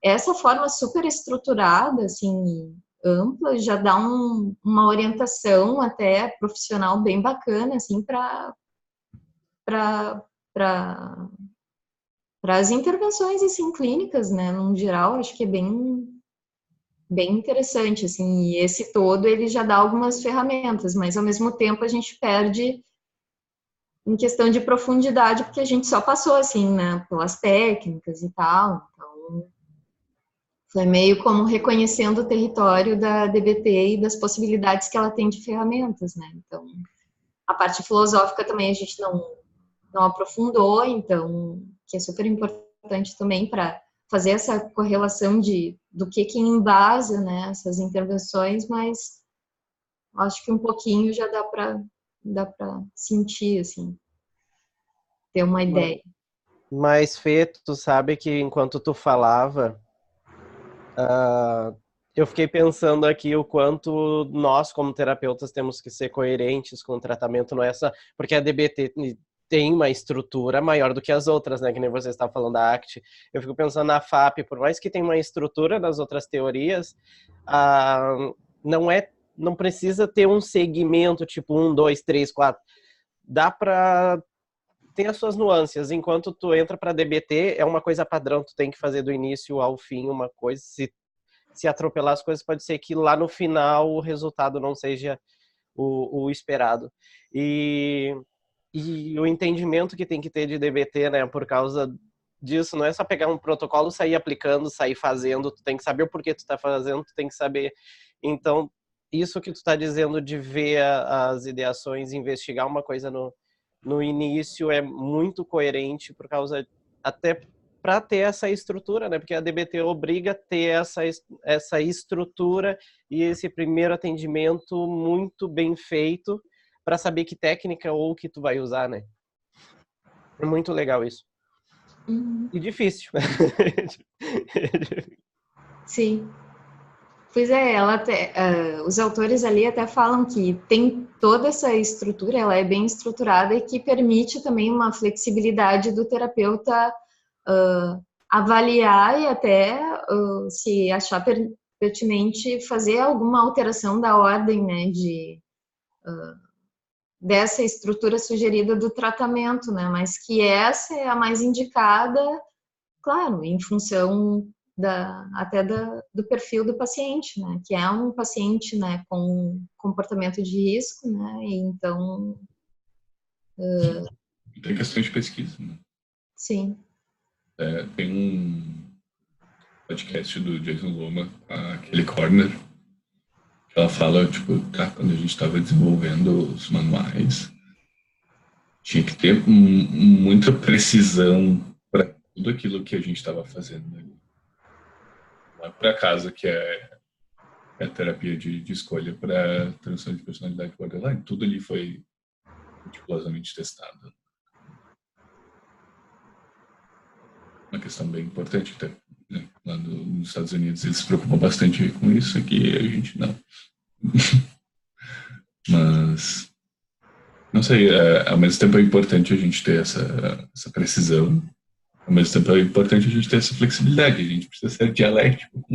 B: essa forma super estruturada, assim, ampla, já dá uma orientação até profissional bem bacana, assim, para as intervenções, assim, clínicas, né, no geral, acho que é bem interessante, assim, e esse todo, ele já dá algumas ferramentas, mas, ao mesmo tempo, a gente perde em questão de profundidade, porque a gente só passou, assim, né, pelas técnicas e tal, então, foi meio como reconhecendo o território da DBT e das possibilidades que ela tem de ferramentas, né, então, a parte filosófica também a gente não aprofundou, então, que é super importante também para fazer essa correlação do que embasa, né, essas intervenções, mas acho que um pouquinho já dá para sentir, assim, ter uma ideia.
C: Mas, Fê, tu sabe que enquanto tu falava, eu fiquei pensando aqui o quanto nós, como terapeutas, temos que ser coerentes com o tratamento, não é essa, porque a DBT tem uma estrutura maior do que as outras, né? Que nem você está falando da ACT. Eu fico pensando na FAP, por mais que tenha uma estrutura nas outras teorias, não precisa ter um segmento tipo 1, 2, 3, 4. Dá para ter as suas nuances. Enquanto tu entra para DBT, é uma coisa padrão, tu tem que fazer do início ao fim uma coisa. Se atropelar as coisas, pode ser que lá no final o resultado não seja o esperado. E o entendimento que tem que ter de DBT, né, por causa disso, não é só pegar um protocolo, sair aplicando, sair fazendo, tu tem que saber o porquê tu tá fazendo, tu tem que saber. Então, isso que tu tá dizendo de ver as ideações, investigar uma coisa no início é muito coerente por causa, até para ter essa estrutura, né, porque a DBT obriga a ter essa estrutura e esse primeiro atendimento muito bem feito para saber que técnica ou que tu vai usar, né? É muito legal isso. E difícil.
B: Sim. Pois é, os autores ali até falam que tem toda essa estrutura, ela é bem estruturada e que permite também uma flexibilidade do terapeuta avaliar e até, se achar pertinente, fazer alguma alteração da ordem, né, dessa estrutura sugerida do tratamento, né, mas que essa é a mais indicada, claro, em função do perfil do paciente, né, que é um paciente, né, com comportamento de risco, né, e então...
A: Tem questões de pesquisa, né?
B: Sim.
A: Tem um podcast do Jason Loma, aquele Corner, que ela fala, tipo, quando a gente estava desenvolvendo os manuais, tinha que ter muita precisão para tudo aquilo que a gente estava fazendo ali. Não é por acaso que é a terapia de escolha para transtorno de personalidade borderline. Tudo ali foi meticulosamente testado. Uma questão bem importante, até, né? Lá nos Estados Unidos eles se preocupam bastante com isso, aqui a gente não. Mas, não sei, ao mesmo tempo é importante a gente ter essa precisão, ao mesmo tempo é importante a gente ter essa flexibilidade, a gente precisa ser dialético.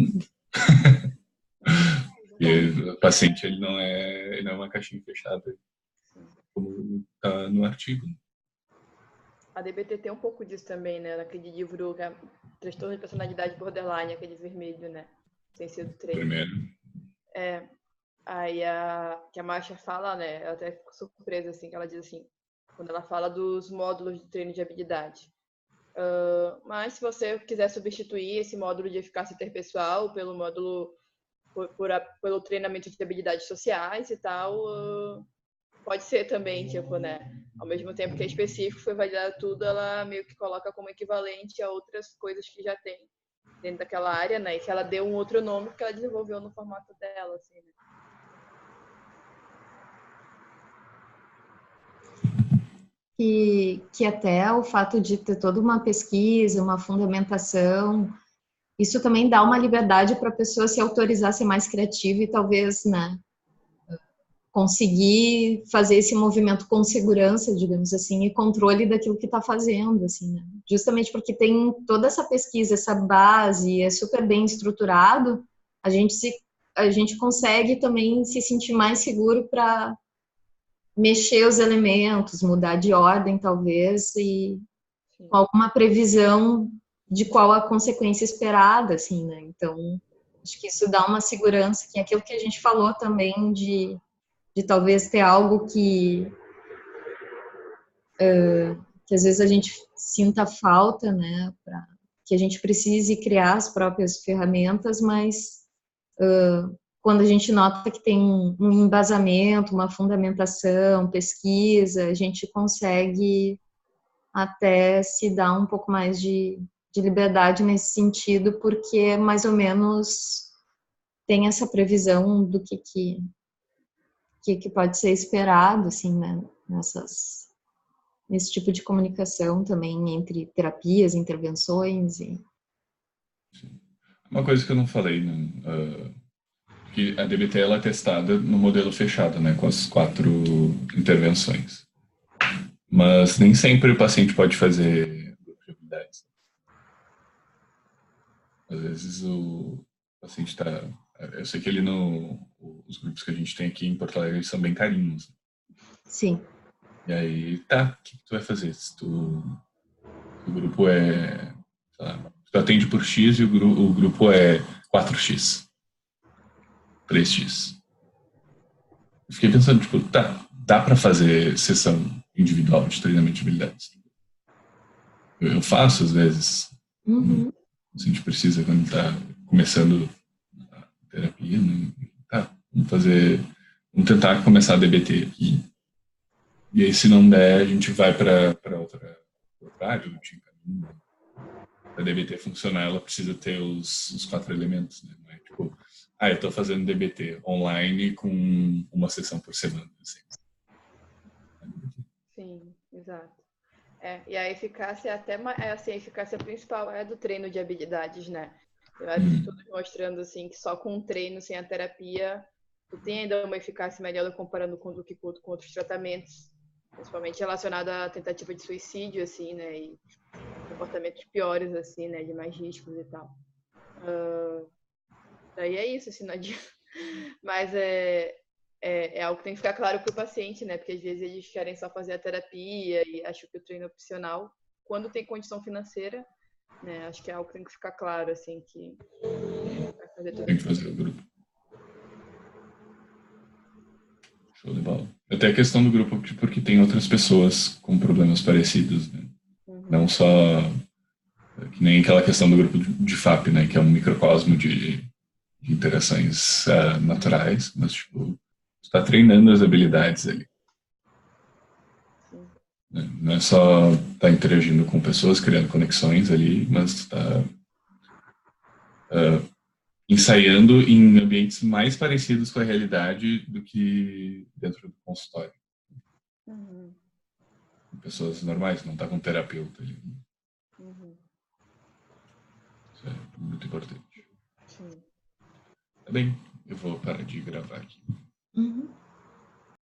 A: E o paciente ele não é uma caixinha fechada, como está no artigo.
D: A DBT tem um pouco disso também, né? Naquele livro, Transtorno de Personalidade Borderline, aquele vermelho, né? Sem ser do 3.
A: Primeiro.
D: Aí que a Marcia fala, né? Eu até fico surpresa, assim, que ela diz assim, quando ela fala dos módulos de treino de habilidade. Mas se você quiser substituir esse módulo de eficácia interpessoal pelo módulo pelo treinamento de habilidades sociais e tal, pode ser também, tipo, né? Ao mesmo tempo que é específico, foi validado tudo, ela meio que coloca como equivalente a outras coisas que já tem dentro daquela área, né? E que ela deu um outro nome porque ela desenvolveu no formato dela, assim, né?
B: Que até o fato de ter toda uma pesquisa, uma fundamentação, isso também dá uma liberdade para a pessoa se autorizar a ser mais criativa e talvez, né, conseguir fazer esse movimento com segurança, digamos assim, e controle daquilo que está fazendo, assim, né? Justamente porque tem toda essa pesquisa, essa base, é super bem estruturado, a gente consegue também se sentir mais seguro para mexer os elementos, mudar de ordem, talvez, e com alguma previsão de qual a consequência esperada, assim, né? Então, acho que isso dá uma segurança, que é aquilo que a gente falou também de talvez ter algo que às vezes a gente sinta falta, né? Que a gente precise criar as próprias ferramentas, mas quando a gente nota que tem um embasamento, uma fundamentação, pesquisa, a gente consegue até se dar um pouco mais de liberdade nesse sentido, porque mais ou menos tem essa previsão do que pode ser esperado, assim, né, nesse tipo de comunicação também entre terapias, intervenções e...
A: Uma coisa que eu não falei, né, que a DBT ela é testada no modelo fechado, né, com as 4 intervenções. Mas nem sempre o paciente pode fazer grupo de habilidades. Às vezes o paciente está... Eu sei que os grupos que a gente tem aqui em Porto Alegre são bem carinhos.
B: Sim.
A: E aí, tá, o que tu vai fazer? Se o grupo é... sei lá, tu atende por X e o grupo é 4X. 3X. Eu fiquei pensando, tipo, tá, dá pra fazer sessão individual de treinamento de habilidades. Eu faço, às vezes.
B: Uhum.
A: A gente precisa, quando tá começando a terapia, né? Tá, vamos tentar começar a DBT aqui. E aí, se não der, a gente vai para outra área, eu te encaminho. Para a DBT funcionar, ela precisa ter os 4 elementos, né? Não é tipo, eu estou fazendo DBT online com uma sessão por semana. Assim.
D: Sim, exato. E a eficácia assim, a eficácia principal é do treino de habilidades, né? Tem vários estudos mostrando assim que só com o treino, sem a terapia, tu tem ainda uma eficácia melhor comparando com outros tratamentos, principalmente relacionado à tentativa de suicídio, assim, né? E comportamentos piores, assim, né? De mais riscos e tal. Daí é isso, assim, não adianta. Mas é algo que tem que ficar claro para o paciente, né? Porque às vezes eles querem só fazer a terapia e acham que o treino é opcional. Quando tem condição financeira, né? Acho que é algo que tem que ficar claro, assim, que vai fazer tudo.
A: Tem que fazer o grupo. Show de bola. Até a questão do grupo, porque tem outras pessoas com problemas parecidos, né? Não só que nem aquela questão do grupo de FAP, né? Que é um microcosmo de interações naturais, mas tipo, tu tá treinando as habilidades ali. Não é só tá interagindo com pessoas, criando conexões ali, mas tu tá ensaiando em ambientes mais parecidos com a realidade do que dentro do consultório. Pessoas normais, não tá com um terapeuta ali. Isso é muito importante.
D: Sim.
A: Tá bem, eu vou parar de gravar aqui.